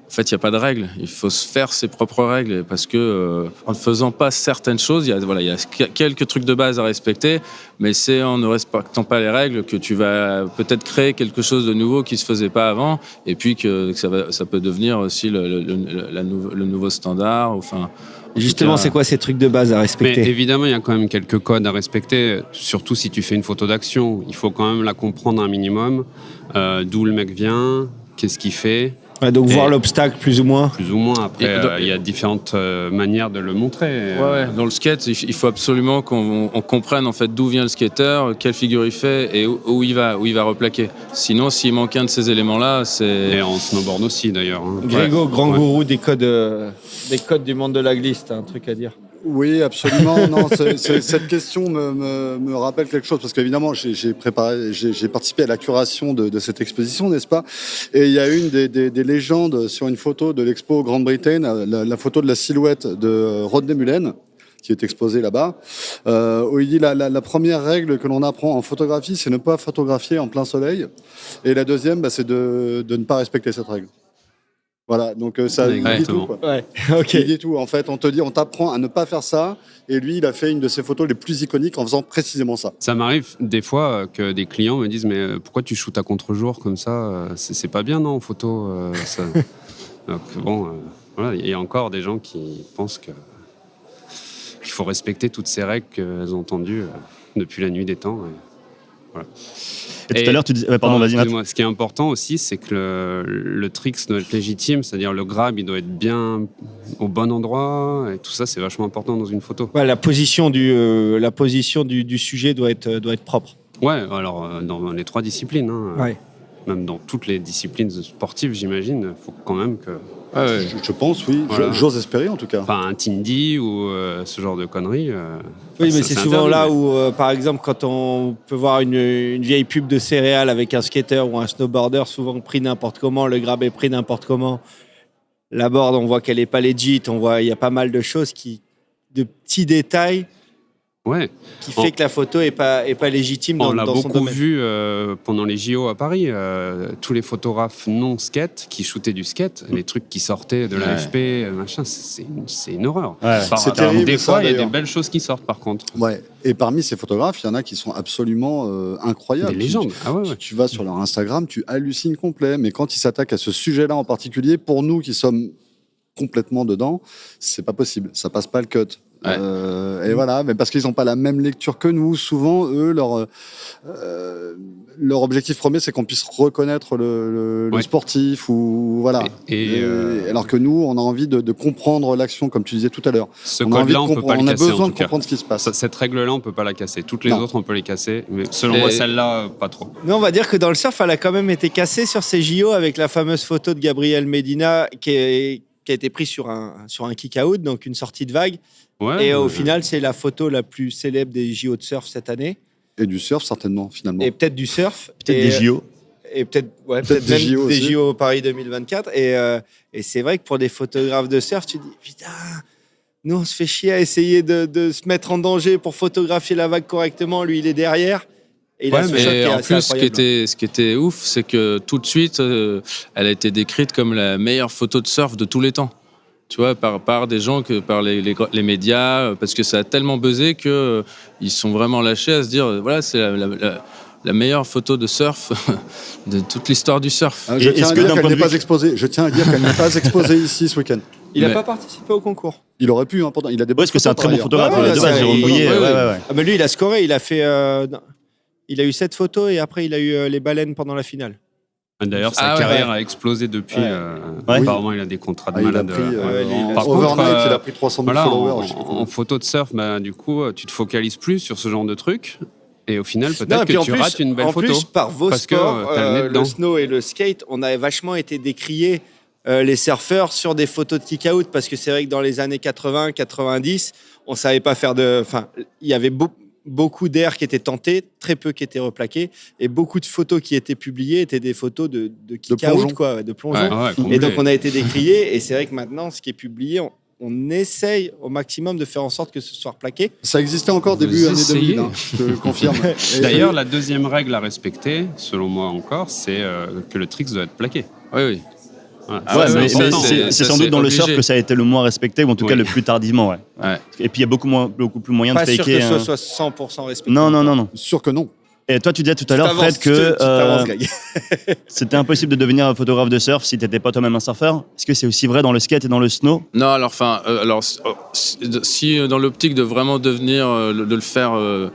fait il n'y a pas de règles, il faut se faire ses propres règles parce que en ne faisant pas certaines choses, il y a quelques trucs de base à respecter, mais c'est en ne respectant pas les règles que tu vas peut-être créer quelque chose de nouveau qui ne se faisait pas avant et puis que ça peut devenir aussi le nouveau standard. Enfin, Justement, c'est quoi ces trucs de base à respecter? Mais évidemment, il y a quand même quelques codes à respecter, surtout si tu fais une photo d'action. Il faut quand même la comprendre un minimum, d'où le mec vient, qu'est-ce qu'il fait. Ouais, donc voir l'obstacle plus ou moins. Plus ou moins. Après, il y a différentes manières de le montrer. Ouais. Dans le skate, il faut absolument qu'on comprenne en fait d'où vient le skater, quelle figure il fait et où il va replaquer. Sinon, s'il manque un de ces éléments-là, c'est... Et en snowboard aussi, d'ailleurs. Hein. Grégo, grand gourou des codes du monde de la glisse, t'as un truc à dire? Oui, absolument. Non, cette question me rappelle quelque chose parce qu'évidemment, j'ai participé à la curation de cette exposition, n'est-ce pas? Et il y a une des légendes sur une photo de l'expo Grande-Bretagne, la photo de la silhouette de Rodney Mullen, qui est exposée là-bas, où il dit la première règle que l'on apprend en photographie, c'est ne pas photographier en plein soleil. Et la deuxième, c'est de ne pas respecter cette règle. Voilà, donc ça il dit tout, quoi. Ouais, ok. Il dit tout. En fait, on t'apprend à ne pas faire ça. Et lui, il a fait une de ses photos les plus iconiques en faisant précisément ça. Ça m'arrive des fois que des clients me disent mais pourquoi tu shootes à contre-jour comme ça? C'est pas bien, non, en photo ça... Donc bon, voilà, il y a encore des gens qui pensent qu'il faut respecter toutes ces règles qu'elles ont entendues depuis la nuit des temps. Voilà. Et tout à l'heure, tu disais... pardon, vas-y, Matt. Ce qui est important aussi, c'est que le trick doit être légitime, c'est-à-dire le grab, il doit être bien au bon endroit, et tout ça, c'est vachement important dans une photo. Ouais, la position du sujet doit être propre. Ouais, alors dans les trois disciplines, hein, Ouais. même dans toutes les disciplines sportives, j'imagine, il faut quand même que... Je pense, oui. Voilà. J'ose espérer, en tout cas. Enfin, un Tindy ou ce genre de conneries. Oui, mais ça, c'est souvent interdit, là mais- où, par exemple, quand on peut voir une vieille pub de céréales avec un skater ou un snowboarder, souvent pris n'importe comment, le grab est pris n'importe comment. La board, on voit qu'elle n'est pas legit, il y a pas mal de choses de petits détails Ouais. qui fait que la photo est pas légitime On l'a dans son beaucoup domaine. vu pendant les JO à Paris. Tous les photographes non skate qui shootaient du skate, les trucs qui sortaient de l'AFP, machin, c'est une horreur. Ouais. C'est terrible, Des ça, fois, il y a des d'ailleurs. belles choses qui sortent par contre. Ouais. Et parmi ces photographes, il y en a qui sont absolument incroyables. Des légendes. Ah ouais. Tu vas sur leur Instagram, tu hallucines complet. Mais quand ils s'attaquent à ce sujet-là en particulier, pour nous qui sommes complètement dedans, c'est pas possible. Ça passe pas le cut. Ouais. Et voilà, mais parce qu'ils n'ont pas la même lecture que nous. Souvent, eux, leur objectif premier, c'est qu'on puisse reconnaître le Ouais. sportif ou voilà. Alors que nous, on a envie de comprendre l'action, comme tu disais tout à l'heure. Ce On a envie code-là, de on peut pas comprendre. le On a casser en besoin tout de cas. comprendre ce qui se passe. Cette règle-là, on peut pas la casser. Toutes les Non. autres, on peut les casser. Mais selon Et- moi, celle-là, pas trop. Nous, on va dire que dans le surf, elle a quand même été cassée sur ces JO avec la fameuse photo de Gabriel Medina qui a été prise sur un kick-out, donc une sortie de vague. Ouais, Et au final, c'est la photo la plus célèbre des JO de surf cette année. Et du surf, certainement, finalement. Et peut-être du surf. Peut-être Et- des JO. Et peut-être Peut-être des même JO des aussi. JO Paris 2024. Et c'est vrai que pour des photographes de surf, tu te dis, putain, nous, on se fait chier à essayer de se mettre en danger pour photographier la vague correctement. Lui, il est derrière. Et il a Ouais, ce mais shot qui est en assez plus, incroyable. ce qui était ouf, c'est que tout de suite, elle a été décrite comme la meilleure photo de surf de tous les temps. Tu vois, par des gens, par les médias, parce que ça a tellement buzzé qu'ils ils sont vraiment lâchés à se dire, voilà, c'est la meilleure photo de surf de toute l'histoire du surf. Je Et tiens est-ce à que dire d'un qu'elle point de n'est pas vue- exposée. Je tiens à dire qu'elle n'est pas exposée ici ce week-end. Il n'a Mais- pas participé au concours. Il aurait pu, hein, pourtant. Il a des Ouais, bonnes parce que c'est un photos, très bon par photographe. Ouais, de ouais, base, c'est- Jérôme Bouillet. ouais, Ouais. Ah, mais lui, il a scoré. Il a eu 7 photos et après, il a eu les baleines pendant la finale. D'ailleurs, sa Ah ouais, carrière a explosé depuis. Ouais. Ouais. Apparemment, il a des contrats de Ah, il a malade. pris, Par overnight, contre, il a pris 300 000 voilà, followers. je sais pas en combien. photo de surf, bah, du coup, tu te focalises plus sur ce genre de trucs. Et au final, Non, et peut-être puis que tu rates une belle en photo. plus, par vos parce que, sports, t'as le nez dedans. le snow et le skate, on a vachement été décriés, les surfeurs, sur des photos de kick-out, parce que c'est vrai que dans les années 80, 90, on savait pas faire de... Enfin, il y avait beaucoup d'air qui étaient tentés, très peu qui étaient replaqués, et beaucoup de photos qui étaient publiées étaient des photos de plongeon. kick-out, quoi, de plongeon. Ouais, Et complet. donc, on a été décriés. Et c'est vrai que maintenant, ce qui est publié, on essaye au maximum de faire en sorte que ce soit replaqué. Ça existait encore Vous début année essayez. 2000, hein, je te le confirme. Et- D'ailleurs, la deuxième règle à respecter, selon moi encore, c'est que le tricks doit être plaqué. Oui, oui. Voilà. Ah Ouais, ouais, mais ça, c'est ça, sans doute c'est dans le obligé. surf que ça a été le moins respecté, ou en tout cas Oui. le plus tardivement. Ouais. Ouais. Et puis il y a beaucoup plus moyen Pas de sûr faker. que ce hein. soit 100% respecté. Non. Sûr que non. Et toi, tu disais tout à l'heure, Fred, Tu que t'avances, Greg. c'était impossible de devenir un photographe de surf si tu n'étais pas toi-même un surfeur. Est-ce que c'est aussi vrai dans le skate et dans le snow? Non, alors, si dans l'optique de vraiment devenir, de le faire, de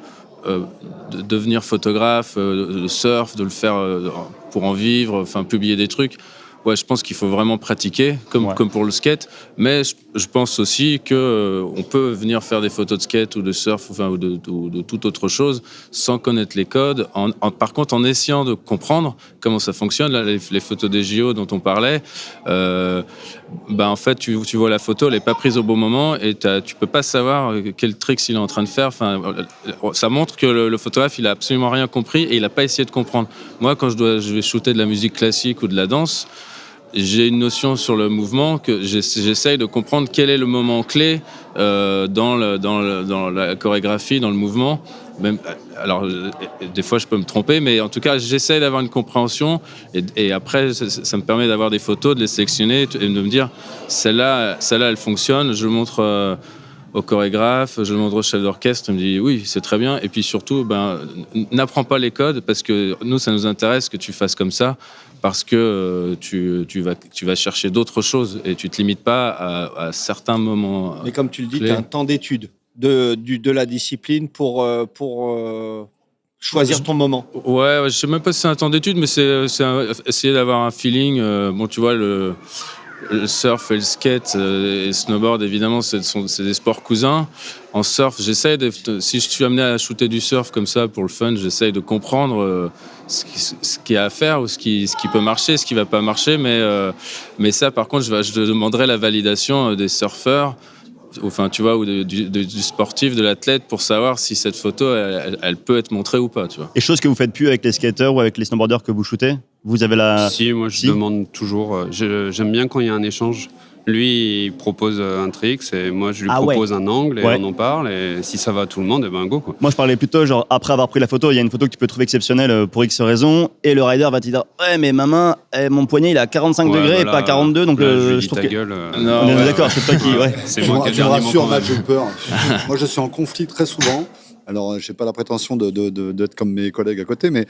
devenir photographe, de surf, de le faire pour en vivre, enfin publier des trucs. Ouais, je pense qu'il faut vraiment pratiquer, comme pour le skate. Mais je pense aussi que on peut venir faire des photos de skate ou de surf, enfin, ou de toute autre chose, sans connaître les codes. Par contre, en essayant de comprendre comment ça fonctionne, là, les photos des JO dont on parlait, en fait, tu vois la photo, elle n'est pas prise au bon moment et tu peux pas savoir quel trick il est en train de faire. Enfin, ça montre que le photographe, il a absolument rien compris et il n'a pas essayé de comprendre. Moi, quand je vais shooter de la musique classique ou de la danse, j'ai une notion sur le mouvement que j'essaye de comprendre quel est le moment clé dans la chorégraphie, dans le mouvement. Même, alors, des fois, je peux me tromper, mais en tout cas, j'essaie d'avoir une compréhension. Et après, ça me permet d'avoir des photos, de les sélectionner et de me dire, celle-là, elle fonctionne. Je le montre au chorégraphe, je le montre au chef d'orchestre. Il me dit, oui, c'est très bien. Et puis surtout, n'apprends pas les codes parce que nous, ça nous intéresse que tu fasses comme ça. Parce que tu vas chercher d'autres choses et tu te limites pas à certains moments. Mais comme tu le dis, clés. tu as un temps d'étude de la discipline pour choisir ton moment. Ouais, je sais même pas si c'est un temps d'étude, mais c'est essayer d'avoir un feeling. Bon, tu vois, le surf et le skate et le snowboard, évidemment, c'est des sports cousins. En surf, si je suis amené à shooter du surf comme ça pour le fun, j'essaye de comprendre ce qu'il y a à faire ou ce qui peut marcher, ce qui va pas marcher. Mais ça, par contre, je demanderai la validation des surfeurs, enfin, tu vois, ou du sportif, de l'athlète, pour savoir si cette photo, elle peut être montrée ou pas, tu vois. Et chose que vous faites plus avec les skateurs ou avec les snowboarders que vous shootez? Vous avez la... Si, moi je demande toujours. J'aime bien quand il y a un échange. Lui, il propose un trick, et moi je lui propose un angle, et on en parle. Et si ça va à tout le monde, et ben go, quoi. Moi, je parlais plutôt, genre, après avoir pris la photo, il y a une photo que tu peux trouver exceptionnelle pour X raisons, et le rider va te dire, ouais, mais ma main, mon poignet, il est à 45 degrés et pas à 42, donc je je trouve ta que... gueule. Non, on est d'accord, c'est toi qui... Ouais. C'est moi qui ai Je me le dernier mot, rassure, quand Matt, même. j'ai peur. Moi, je suis en conflit très souvent. Alors, je n'ai pas la prétention d'être comme mes collègues à côté, mais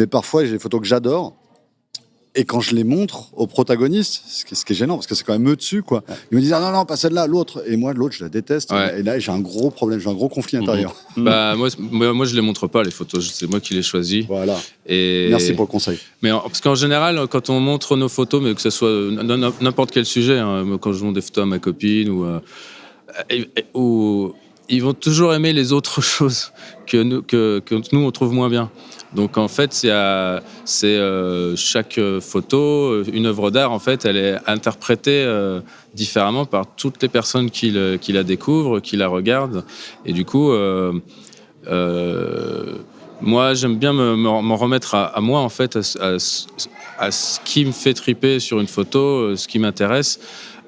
parfois, j'ai des photos que j'adore. Et quand je les montre aux protagonistes, ce qui est gênant, parce que c'est quand même eux dessus, quoi. Ils me disent, ah non, pas celle-là, l'autre. Et moi, l'autre, je la déteste. Ouais. Et là, j'ai un gros problème, j'ai un gros conflit intérieur. Moi, je les montre pas, les photos. C'est moi qui les choisis. Voilà. Et... Merci pour le conseil. Mais parce qu'en général, quand on montre nos photos, mais que ce soit n'importe quel sujet, hein, quand je montre des photos à ma copine ou ils vont toujours aimer les autres choses que nous on trouve moins bien. Donc en fait, c'est chaque photo, une œuvre d'art, en fait, elle est interprétée différemment par toutes les personnes qui la découvrent, qui la regardent. Et du coup, moi, j'aime bien m'en remettre à moi, en fait, à ce qui me fait triper sur une photo, ce qui m'intéresse.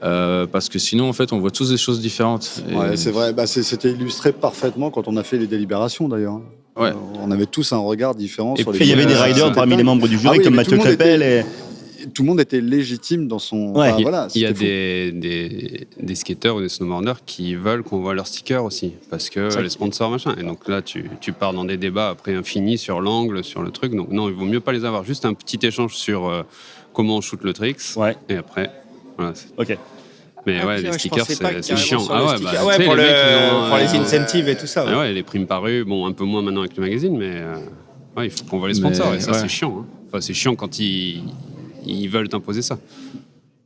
Parce que sinon, en fait, on voit tous des choses différentes. Ouais, c'est vrai. C'était illustré parfaitement quand on a fait les délibérations, d'ailleurs. Ouais. On avait tous un regard différent sur les Et il y avait des riders parmi les membres du jury, comme Mathieu Crépel. Tout le monde était légitime dans son... Ouais. Enfin, voilà, Il y a c'était des skateurs ou des snowboarders qui veulent qu'on voit leurs stickers aussi, parce que les sponsors, machin. Et donc là, tu pars dans des débats après infinis sur l'angle, sur le truc. Donc non, il vaut mieux pas les avoir. Juste un petit échange sur comment on shoot le tricks. Ouais. Et après, voilà. Ok. Mais ouais, les stickers, c'est chiant. Ouais, pour les incentives et tout ça. Ouais, les primes par rue, bon, un peu moins maintenant avec le magazine, mais il faut qu'on voit les sponsors. Et ça, c'est chiant. Hein. Enfin, c'est chiant quand ils veulent t'imposer ça.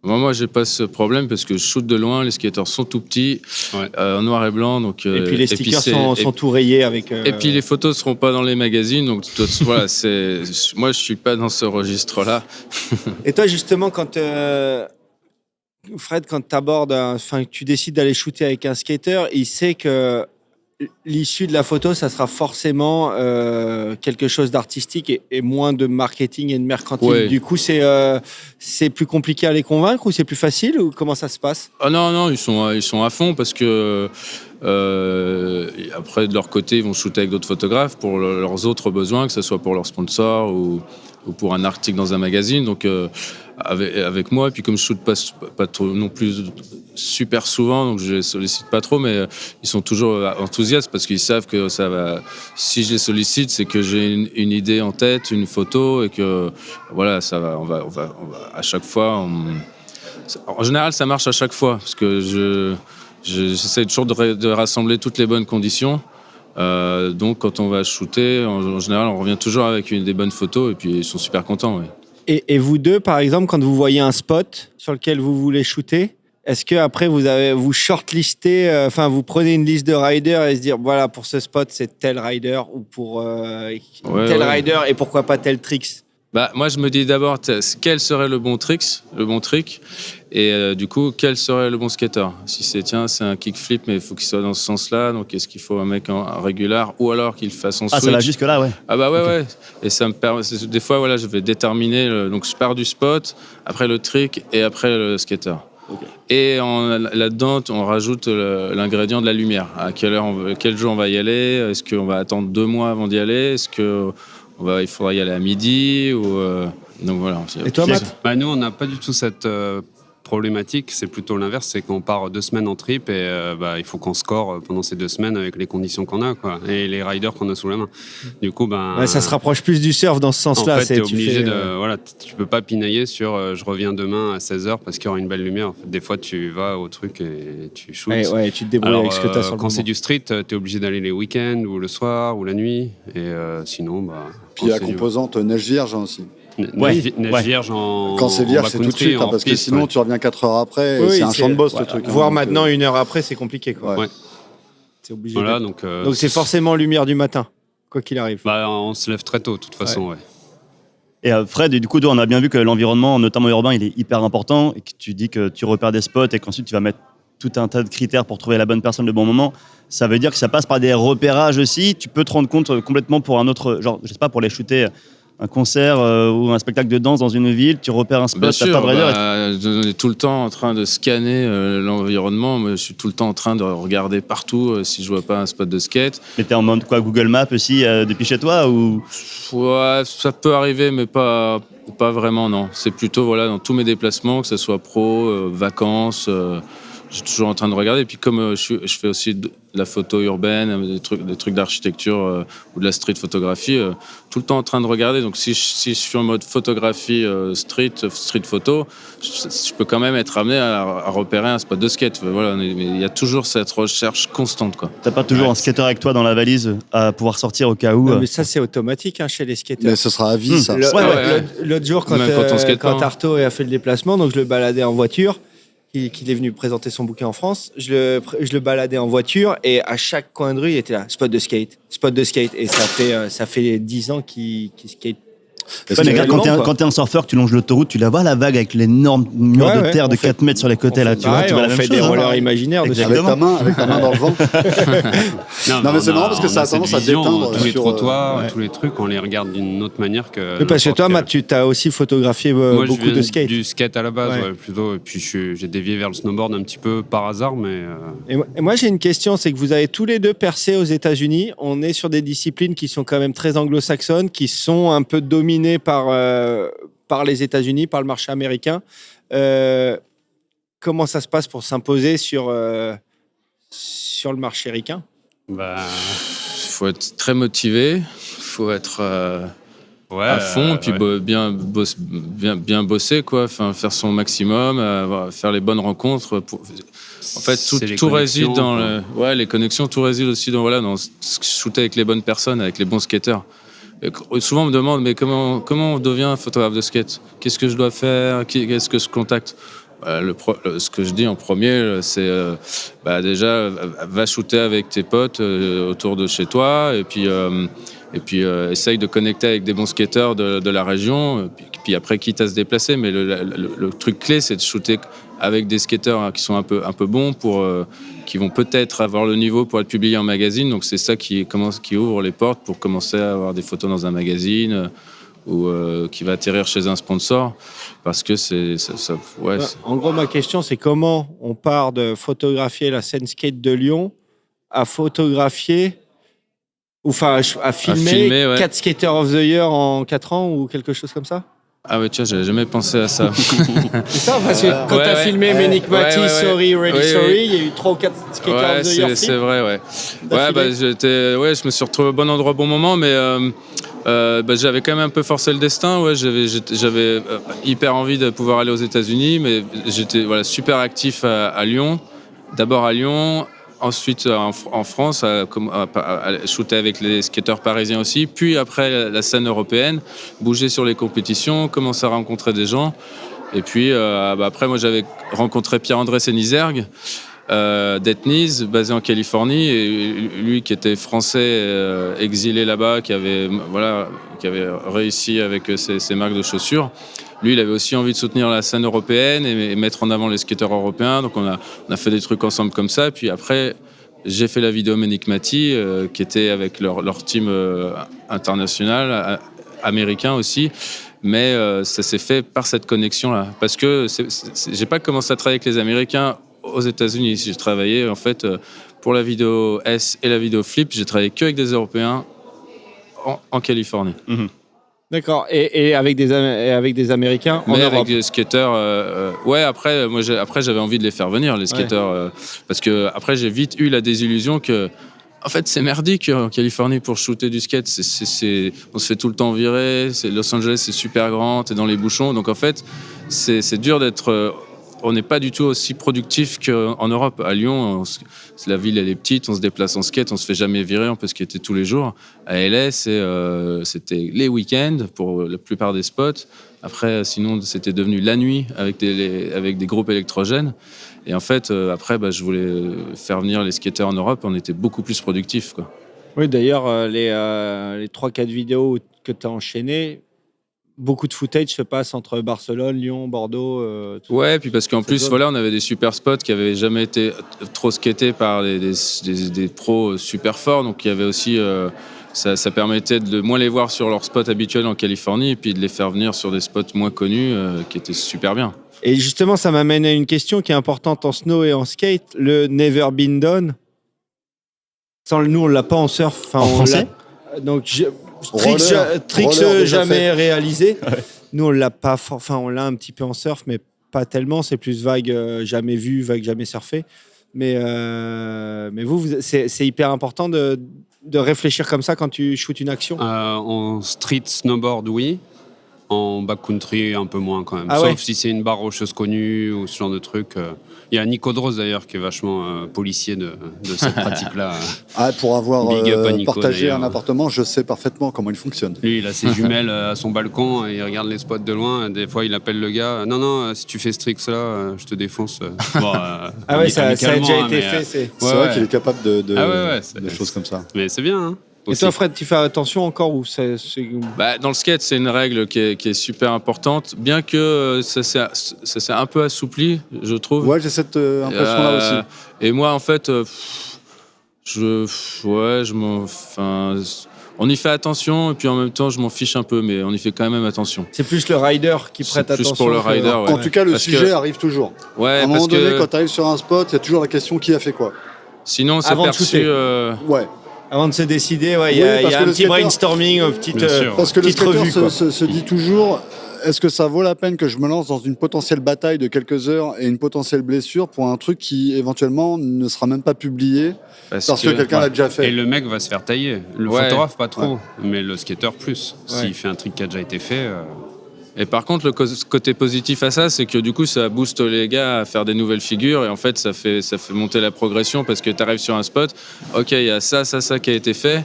Moi, j'ai pas ce problème parce que je shoot de loin, les skateurs sont tout petits, en noir et blanc. Donc, et puis les stickers sont tout rayés avec... Et puis les photos seront pas dans les magazines, donc voilà, moi je suis pas dans ce registre-là. Et toi, justement, quand Fred, quand tu décides d'aller shooter avec un skater, il sait que l'issue de la photo, ça sera forcément quelque chose d'artistique et moins de marketing et de mercantile. Ouais. Du coup, c'est plus compliqué à les convaincre ou c'est plus facile ou comment ça se passe? Ah non, ils sont à fond parce que après de leur côté, ils vont shooter avec d'autres photographes pour leurs autres besoins, que ce soit pour leurs sponsors ou pour un article dans un magazine. Donc avec moi, et puis comme je shoote pas trop non plus super souvent, donc je les sollicite pas trop, mais ils sont toujours enthousiastes parce qu'ils savent que ça va. Si je les sollicite, c'est que j'ai une idée en tête, une photo, et que voilà, ça va. On va à chaque fois. En général, ça marche à chaque fois parce que j'essaie toujours de rassembler toutes les bonnes conditions. Donc, quand on va shooter, en général, on revient toujours avec des bonnes photos et puis ils sont super contents. Ouais. Et vous deux, par exemple, quand vous voyez un spot sur lequel vous voulez shooter, est-ce que après vous shortlistez, vous prenez une liste de riders et se dire voilà, pour ce spot c'est tel rider ou pour tel rider et pourquoi pas tel tricks? Bah, moi, je me dis d'abord quel serait le bon trick, et du coup, quel serait le bon skater. Si c'est un kickflip, mais il faut qu'il soit dans ce sens-là, donc est-ce qu'il faut un mec en régular ou alors qu'il fasse son switch. Ah, ça va jusque là, ouais. Ah bah ouais, ouais. Et ça me permet, des fois, voilà, je vais déterminer, donc je pars du spot, après le trick et après le skater. Okay. Et là-dedans, on rajoute l'ingrédient de la lumière. À quel jour on va y aller? Est-ce qu'on va attendre 2 mois avant d'y aller? Est-ce que il faudra y aller à midi donc voilà. Et toi, Matt? Nous, on n'a pas du tout cette problématique. C'est plutôt l'inverse, c'est qu'on part 2 semaines en trip et il faut qu'on score pendant ces 2 semaines avec les conditions qu'on a, quoi, et les riders qu'on a sous la main. Du coup, ça se rapproche plus du surf dans ce sens-là. En fait, t'es obligé tu peux pas pinailler sur je reviens demain à 16h parce qu'il y aura une belle lumière. En fait, des fois, tu vas au truc et tu shootes. Ouais, tu te débrouilles avec ce que t'as sur le quand c'est du street, t'es obligé d'aller les week-ends ou le soir ou la nuit. Et sinon, Puis il y a la composante neige vierge aussi. Neige vierge quand c'est vierge, c'est tout de suite, parce que sinon tu reviens 4 heures après, et c'est un champ de boss, ce truc. Voire maintenant, 1 heure après, c'est compliqué, quoi. Ouais. C'est obligé. Voilà, donc c'est forcément lumière du matin, quoi qu'il arrive. On se lève très tôt, de toute façon, ouais. Et Fred, du coup, on a bien vu que l'environnement, notamment urbain, il est hyper important, et que tu dis que tu repères des spots et qu'ensuite tu vas mettre tout un tas de critères pour trouver la bonne personne le bon moment. Ça veut dire que ça passe par des repérages aussi. Tu peux te rendre compte complètement pour un autre, genre, je sais pas, pour les shooter un concert ou un spectacle de danse dans une ville, tu repères un spot, bien sûr, je suis tout le temps en train de scanner l'environnement, mais je suis tout le temps en train de regarder partout si je vois pas un spot de skate. Mais t'es en mode quoi, Google Maps aussi depuis chez toi ou? Ouais, ça peut arriver, mais pas vraiment, non. C'est plutôt dans tous mes déplacements, que ce soit pro, vacances. Je suis toujours en train de regarder. Et puis comme je fais aussi de la photo urbaine, des trucs d'architecture ou de la street photographie, tout le temps en train de regarder. Donc si je suis en mode photographie street photo, je peux quand même être amené à repérer un spot de skate. Voilà, mais il y a toujours cette recherche constante, quoi. T'as pas toujours un skater avec toi dans la valise à pouvoir sortir au cas où? Non, mais ça c'est automatique chez les skateurs. Mais ce sera à vie, ça. L'autre jour quand Arto a fait le déplacement, donc je le baladais en voiture. Qu'il est venu présenter son bouquin en France, je le baladais en voiture et à chaque coin de rue, il était là, spot de skate. Et ça fait 10 ans qu'il skate. Quand t'es un surfeur, tu longes l'autoroute, tu la vois la vague avec l'énorme mur de terre de 4 mètres sur les côtés. Là, tu vois la même chose. Des rollers imaginaires. Avec ta main dans le vent. Non, mais c'est marrant parce que ça a tendance à déteindre. Tous les trottoirs, tous les trucs, on les regarde d'une autre manière que. Parce que toi, Matt, tu as aussi photographié beaucoup de skate. Du skate à la base, plutôt. Et puis j'ai dévié vers le snowboard un petit peu par hasard, mais. Et moi, j'ai une question, c'est que vous avez tous les deux percé aux États-Unis. On est sur des disciplines qui sont quand même très anglo-saxonnes, qui sont un peu dominées par les États-Unis, par le marché américain. Comment ça se passe pour s'imposer sur le marché ricain? Il faut être très motivé, il faut être à fond, puis bien bosser, quoi. Faire son maximum, faire les bonnes rencontres. En fait, tout réside dans les connexions, tout réside aussi dans shooter avec les bonnes personnes, avec les bons skateurs. Souvent, on me demande, mais comment on devient photographe de skate? Qu'est-ce que je dois faire? Qu'est-ce que je contacte? Ce que je dis en premier, c'est déjà, va shooter avec tes potes autour de chez toi, et puis essaye de connecter avec des bons skateurs de la région, puis après, quitte à se déplacer. Mais le truc clé, c'est de shooter avec des skateurs qui sont un peu bons qui vont peut-être avoir le niveau pour être publiés en magazine. Donc c'est ça qui ouvre les portes pour commencer à avoir des photos dans un magazine ou qui va atterrir chez un sponsor, parce que En gros, ma question, c'est comment on part de photographier la scène skate de Lyon à photographier, à filmer 4 Skaters of the Year en 4 ans ou quelque chose comme ça? Ah ouais, tiens, j'avais jamais pensé à ça. C'est ça, parce que quand tu as filmé Manic Matty, Sorry, Really Sorry, il y a eu 3 ou 4 Skaters of the Year. C'est vrai, ouais. Je me suis retrouvé au bon endroit au bon moment, mais j'avais quand même un peu forcé le destin. Ouais, j'avais hyper envie de pouvoir aller aux États-Unis, mais j'étais super actif à Lyon. D'abord à Lyon, ensuite en France, à shooter avec les skateurs parisiens aussi. Puis après la scène européenne, bouger sur les compétitions, commencer à rencontrer des gens. Et puis après, moi j'avais rencontré Pierre-André Sénizergue, d'Ethnies, basé en Californie, et lui qui était français, exilé là-bas, qui avait réussi avec ses marques de chaussures. Lui, il avait aussi envie de soutenir la scène européenne et mettre en avant les skateurs européens. Donc on a fait des trucs ensemble comme ça. Puis après, j'ai fait la vidéo Manic Matty, qui était avec leur team international, américain aussi. Mais ça s'est fait par cette connexion-là. Parce que j'ai pas commencé à travailler avec les Américains aux États-Unis. J'ai travaillé en fait pour la vidéo S et la vidéo Flip. J'ai travaillé qu'avec des Européens en Californie. Mhm. D'accord. Et avec des Américains en Mais Europe. avec des skateurs, après j'avais envie de les faire venir, les skateurs, parce que après j'ai vite eu la désillusion que, en fait, c'est merdique en Californie pour shooter du skate. On se fait tout le temps virer. Los Angeles, c'est super grand. T'es dans les bouchons, donc en fait, c'est dur d'être. On n'est pas du tout aussi productif qu'en Europe. À Lyon, la ville elle est petite, on se déplace en skate, on se fait jamais virer, on peut skater tous les jours. À LA, c'était les week-ends pour la plupart des spots. Après, sinon, c'était devenu la nuit avec des groupes électrogènes. Et en fait, après, je voulais faire venir les skateurs en Europe. On était beaucoup plus productifs, quoi. Oui, d'ailleurs, les 3-4 vidéos que tu as enchaînées, beaucoup de footage se passe entre Barcelone, Lyon, Bordeaux. Ouais, puis parce qu'en plus, on avait des super spots qui n'avaient jamais été trop skatés par des pros super forts. Donc, il y avait aussi, ça permettait de moins les voir sur leurs spots habituels en Californie et puis de les faire venir sur des spots moins connus qui étaient super bien. Et justement, ça m'amène à une question qui est importante en snow et en skate, le Never Been Done. Nous, on l'a pas en surf. En français ? Donc, tricks jamais réalisé. Ouais. Nous, on l'a pas. On l'a un petit peu en surf, mais pas tellement. C'est plus vague jamais vue, vague jamais surfée. Mais c'est hyper important de réfléchir comme ça quand tu shootes une action. En street snowboard, oui. En backcountry, un peu moins quand même. Sauf si c'est une barre rocheuse connue ou ce genre de truc. Il y a Nico Droz d'ailleurs qui est vachement policier de cette pratique-là. Pour avoir Nico, partagé d'ailleurs. un appartement, je sais parfément comment il fonctionne. Lui, il a ses jumelles à son balcon et il regarde les spots de loin. Des fois, il appelle le gars. Non, si tu fais ce trick-là, je te défonce. Ça a déjà été fait. C'est vrai qu'il est capable de choses comme ça. Mais c'est bien, hein. Et toi, Fred, tu fais attention encore ou dans le skate, c'est une règle qui est super importante, bien que ça s'est un peu assoupli, je trouve. Ouais, j'ai cette impression-là aussi. Et moi, en fait, on y fait attention, et puis en même temps, je m'en fiche un peu, mais on y fait quand même attention. C'est plus le rider qui prête attention. C'est plus pour le rider, En tout cas, le sujet arrive toujours. Ouais, à un moment donné, quand tu arrives sur un spot, il y a toujours la question qui a fait quoi. Sinon, c'est perçu... Avant de se décider, il y a un petit brainstorming, parce que le skater revue, se dit toujours, est-ce que ça vaut la peine que je me lance dans une potentielle bataille de quelques heures et une potentielle blessure pour un truc qui éventuellement ne sera même pas publié parce que quelqu'un l'a déjà fait. Et le mec va se faire tailler. Le photographe pas trop, mais le skater plus. S'il fait un truc qui a déjà été fait... Et par contre, le côté positif à ça, c'est que du coup, ça booste les gars à faire des nouvelles figures et en fait, ça fait monter la progression parce que tu arrives sur un spot, ok, il y a ça qui a été fait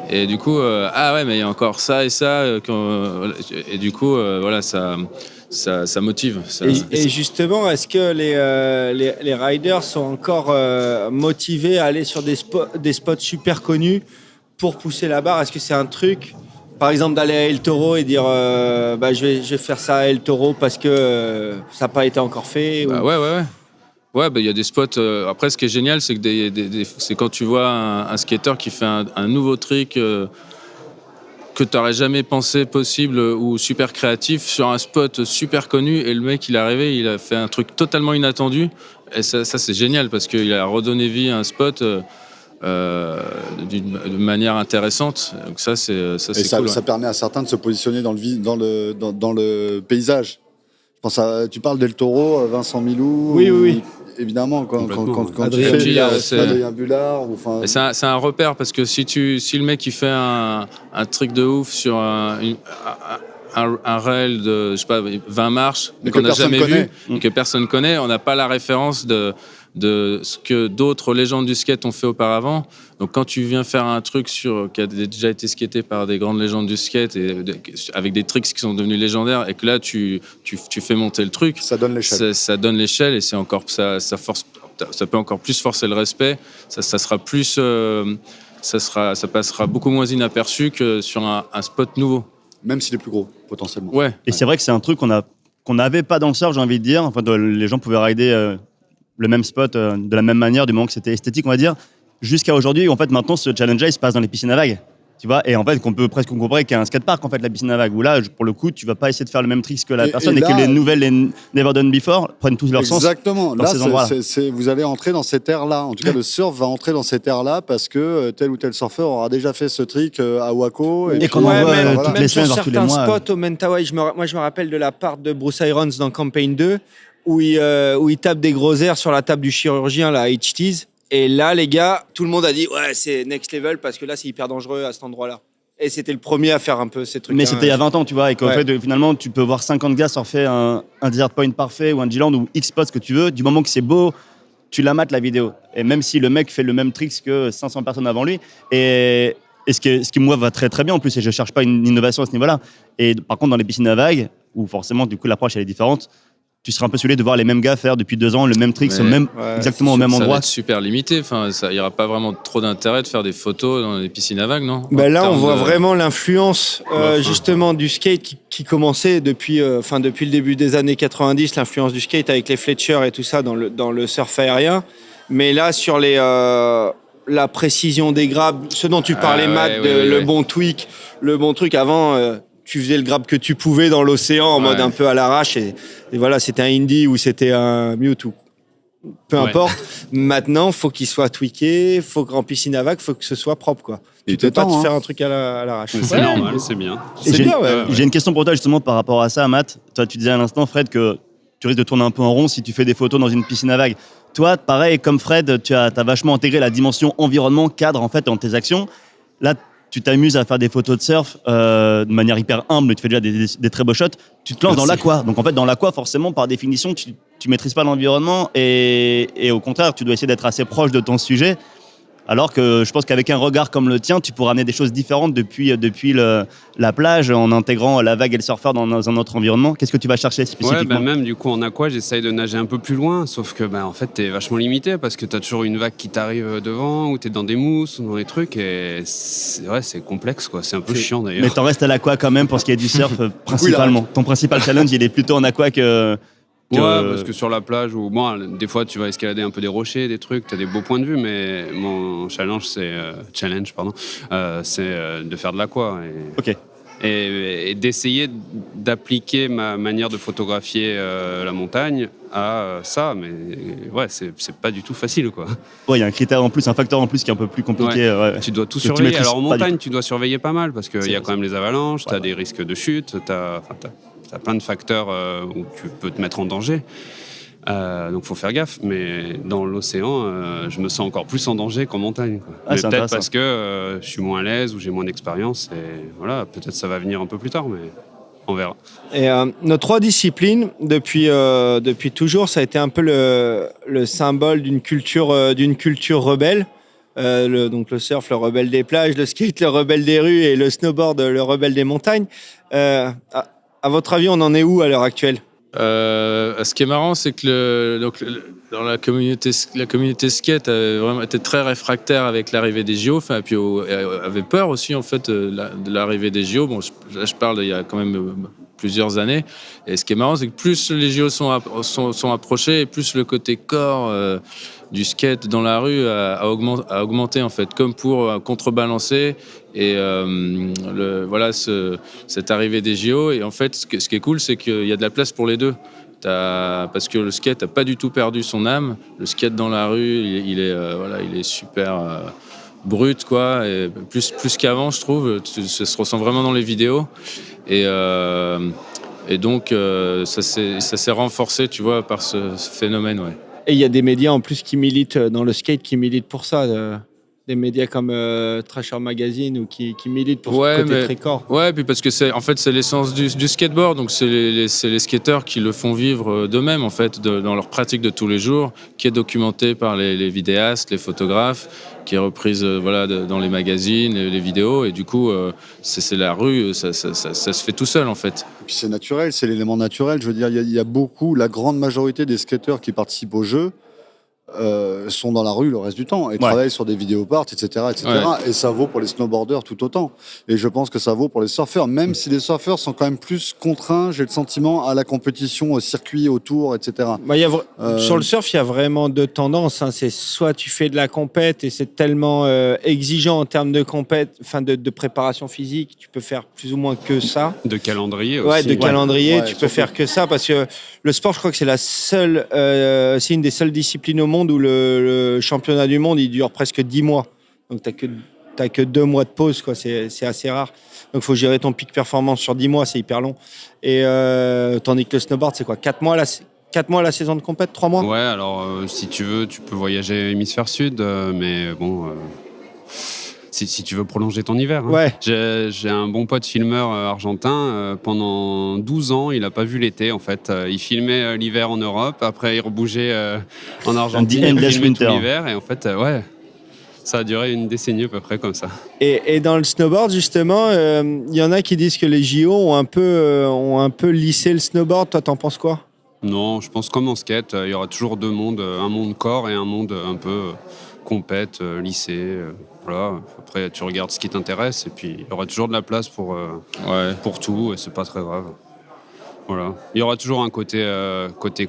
et du coup, mais il y a encore ça et ça et du coup, ça motive. Et justement, est-ce que les riders sont encore motivés à aller sur des spots super connus pour pousser la barre? Est-ce que c'est un truc Par exemple, d'aller à El Toro et dire je vais faire ça à El Toro parce que ça n'a pas été encore fait. Bah, ou... ouais. Ouais, il y a des spots. Après, ce qui est génial, c'est que c'est quand tu vois un skater qui fait un nouveau trick que tu n'aurais jamais pensé possible ou super créatif sur un spot super connu, et le mec, il est arrivé, il a fait un truc totalement inattendu. Et ça c'est génial parce qu'il a redonné vie à un spot d'une manière intéressante. Donc ça, c'est cool. Ça permet à certains de se positionner dans le paysage. Je pense tu parles d'El Toro, Vincent Milou. Oui. Évidemment, quand tu Adrien fais Bullard, Adrien Bullard. C'est un repère parce que si le mec il fait un truc de ouf sur un rail de, je sais pas, 20 marches qu'on n'a jamais vu et que personne connaît, on n'a pas la référence de ce que d'autres légendes du skate ont fait auparavant. Donc quand tu viens faire un truc qui a déjà été skaté par des grandes légendes du skate avec des tricks qui sont devenus légendaires, et que là tu fais monter le truc, ça donne l'échelle. Ça donne l'échelle, et c'est encore ça peut encore plus forcer le respect. Ça sera plus ça passera beaucoup moins inaperçu que sur un spot nouveau. Même s'il est plus gros, potentiellement. Ouais. Et c'est vrai que c'est un truc qu'on n'avait pas dans le surf, j'ai envie de dire. Enfin, les gens pouvaient rider le même spot de la même manière, du moment que c'était esthétique, on va dire. Jusqu'à aujourd'hui, en fait, maintenant, ce challenge-là, il se passe dans les piscines à vagues. Tu vois, et en fait, qu'on peut presque comparer qu'à un skatepark, en fait, la piscine à vagues, où là, pour le coup, tu vas pas essayer de faire le même trick que la personne, et là, que les nouvelles, les Never Done Before, prennent tous leur sens. Exactement. Dans ces endroits-là. Vous allez entrer dans cette ère-là. En tout cas, le surf va entrer dans cette ère-là parce que tel ou tel surfeur aura déjà fait ce trick à Waco. Et qu'on en voit toutes les semaines, sur tous les mois. certains spots au Mentawai, moi, je me rappelle de la part de Bruce Irons dans Campaign 2, où il tape des gros airs sur la table du chirurgien, là, à HT's. Et là, les gars, tout le monde a dit ouais, c'est next level parce que là, c'est hyper dangereux à cet endroit-là. Et c'était le premier à faire un peu ces trucs. Mais c'était il y a 20 ans, tu vois, et qu'en fait, finalement, tu peux voir 50 gars surfer un Desert Point parfait ou un G-Land ou X spot, ce que tu veux. Du moment que c'est beau, tu la mates la vidéo. Et même si le mec fait le même trick que 500 personnes avant lui. Et ce qui, moi, va très très bien en plus, et je cherche pas une innovation à ce niveau-là. Et par contre, dans les piscines à vagues, où forcément, du coup, l'approche elle est différente, tu seras un peu saoulé de voir les mêmes gars faire depuis 2 ans le même trick, exactement au même endroit. Ça va être super limité. Enfin, il n'y aura pas vraiment trop d'intérêt de faire des photos dans les piscines à vagues, non ? Là, on voit vraiment l'influence justement du skate qui commençait depuis le début des années 90, l'influence du skate avec les Fletcher et tout ça dans le surf aérien. Mais là, sur la précision des grabs, ce dont tu parlais, Matt, le bon tweak, le bon truc avant... tu faisais le grab que tu pouvais dans l'océan en mode un peu à l'arrache et voilà, c'était un indie ou c'était un mute ou peu importe. Maintenant, faut qu'il soit tweaké, faut qu'en piscine à vagues, faut que ce soit propre, quoi. Tu peux pas te faire un truc à l'arrache. C'est normal, c'est bien. J'ai une question pour toi justement par rapport à ça, Matt. Toi, tu disais à l'instant, Fred, que tu risques de tourner un peu en rond si tu fais des photos dans une piscine à vagues. Toi, pareil, comme Fred, tu as vachement intégré la dimension environnement, cadre en fait dans tes actions. Là, tu t'amuses à faire des photos de surf de manière hyper humble, mais tu fais déjà des très beaux shots. Tu te lances dans l'aqua. Donc en fait, dans l'aqua, forcément, par définition, tu maîtrises pas l'environnement et au contraire, tu dois essayer d'être assez proche de ton sujet. Alors que je pense qu'avec un regard comme le tien, tu pourras amener des choses différentes depuis la plage, en intégrant la vague et le surfeur dans un autre environnement. Qu'est-ce que tu vas chercher spécifiquement ? Même du coup en aqua, j'essaye de nager un peu plus loin, sauf que en fait, t'es vachement limité parce que t'as toujours une vague qui t'arrive devant, ou t'es dans des mousses, ou dans des trucs, et c'est complexe, quoi. C'est un peu chiant d'ailleurs. Mais t'en restes à l'aqua quand même pour ce qui est du surf, principalement. Ton principal challenge, il est plutôt en aqua que... Ouais, parce que sur la plage, des fois tu vas escalader un peu des rochers, des trucs, t'as des beaux points de vue, mais mon challenge, c'est de faire de l'aqua. Ok. Et d'essayer d'appliquer ma manière de photographier la montagne à ça, mais c'est pas du tout facile, quoi. Ouais, il y a un critère en plus, un facteur en plus qui est un peu plus compliqué. Tu dois tout surveiller. Alors en montagne, tu dois surveiller pas mal parce qu'il y a quand même les avalanches, t'as des risques de chute, t'as plein de facteurs où tu peux te mettre en danger. Donc faut faire gaffe, mais dans l'océan, je me sens encore plus en danger qu'en montagne, quoi. Mais peut-être parce que je suis moins à l'aise ou j'ai moins d'expérience, et voilà, peut-être ça va venir un peu plus tard, mais on verra. Et nos 3 disciplines, depuis toujours, ça a été un peu le symbole d'une culture rebelle. Donc le surf, le rebelle des plages, le skate, le rebelle des rues, et le snowboard, le rebelle des montagnes. À votre avis, on en est où à l'heure actuelle ? Ce qui est marrant, c'est que dans la communauté skate avait vraiment été très réfractaire avec l'arrivée des JO, et puis avait peur aussi en fait de l'arrivée des JO. Bon, là je parle il y a quand même plusieurs années. Et ce qui est marrant, c'est que plus les JO sont approchés, et plus le côté corps du skate dans la rue a augmenté en fait, comme pour contrebalancer et cette arrivée des JO. Et en fait, ce qui est cool, c'est qu'il y a de la place pour les deux. Parce que le skate n'a pas du tout perdu son âme. Le skate dans la rue, il est super brut, quoi, et plus qu'avant, je trouve. Ça se ressent vraiment dans les vidéos. Et donc, ça s'est renforcé, tu vois, par ce phénomène, ouais. Et il y a des médias en plus qui militent dans le skate, qui militent pour ça. Des médias comme Thrasher Magazine ou qui militent pour ce côté très corps. Ouais, puis parce que c'est l'essence du skateboard, donc c'est les skateurs qui le font vivre d'eux-mêmes en fait, dans leur pratique de tous les jours, qui est documentée par les vidéastes, les photographes, qui est reprise dans les magazines, les vidéos, et du coup c'est la rue, ça se fait tout seul en fait. Et puis c'est naturel, c'est l'élément naturel. Je veux dire, il y a beaucoup, la grande majorité des skateurs qui participent au jeu sont dans la rue le reste du temps et travaillent sur des vidéoparts, etc. Ouais. Et ça vaut pour les snowboarders tout autant. Et je pense que ça vaut pour les surfeurs, même si les surfeurs sont quand même plus contraints, j'ai le sentiment, à la compétition, au circuit, au tour, etc. Sur le surf, il y a vraiment deux tendances. Hein. C'est soit tu fais de la compète et c'est tellement exigeant en termes de compète, de préparation physique, tu peux faire plus ou moins que ça. De calendrier aussi. Ouais, calendrier, tu peux faire que ça, parce que le sport, je crois que c'est c'est une des seules disciplines au monde où le championnat du monde il dure presque 10 mois, donc t'as que 2 mois de pause, quoi. C'est assez rare, donc il faut gérer ton pic performance sur 10 mois, c'est hyper long. Et tandis que le snowboard, c'est quoi, 4 mois la saison de compète, 3 mois. Ouais, alors si tu veux, tu peux voyager hémisphère sud, mais bon, si tu veux prolonger ton hiver. Hein. Ouais. J'ai un bon pote filmeur argentin. Pendant 12 ans, il n'a pas vu l'été, en fait. Il filmait l'hiver en Europe. Après, il rebougeait en Argentine. Il filmait tout l'hiver. Et en fait, ça a duré une décennie à peu près comme ça. Et dans le snowboard, justement, il y en a qui disent que les JO ont un peu lissé le snowboard. Toi, t'en penses quoi ? Non, je pense comme en skate, il y aura toujours deux mondes. Un monde corps et un monde un peu compète, lissé. Voilà. Après, tu regardes ce qui t'intéresse et puis il y aura toujours de la place pour tout et c'est pas très grave. Voilà. Il y aura toujours un côté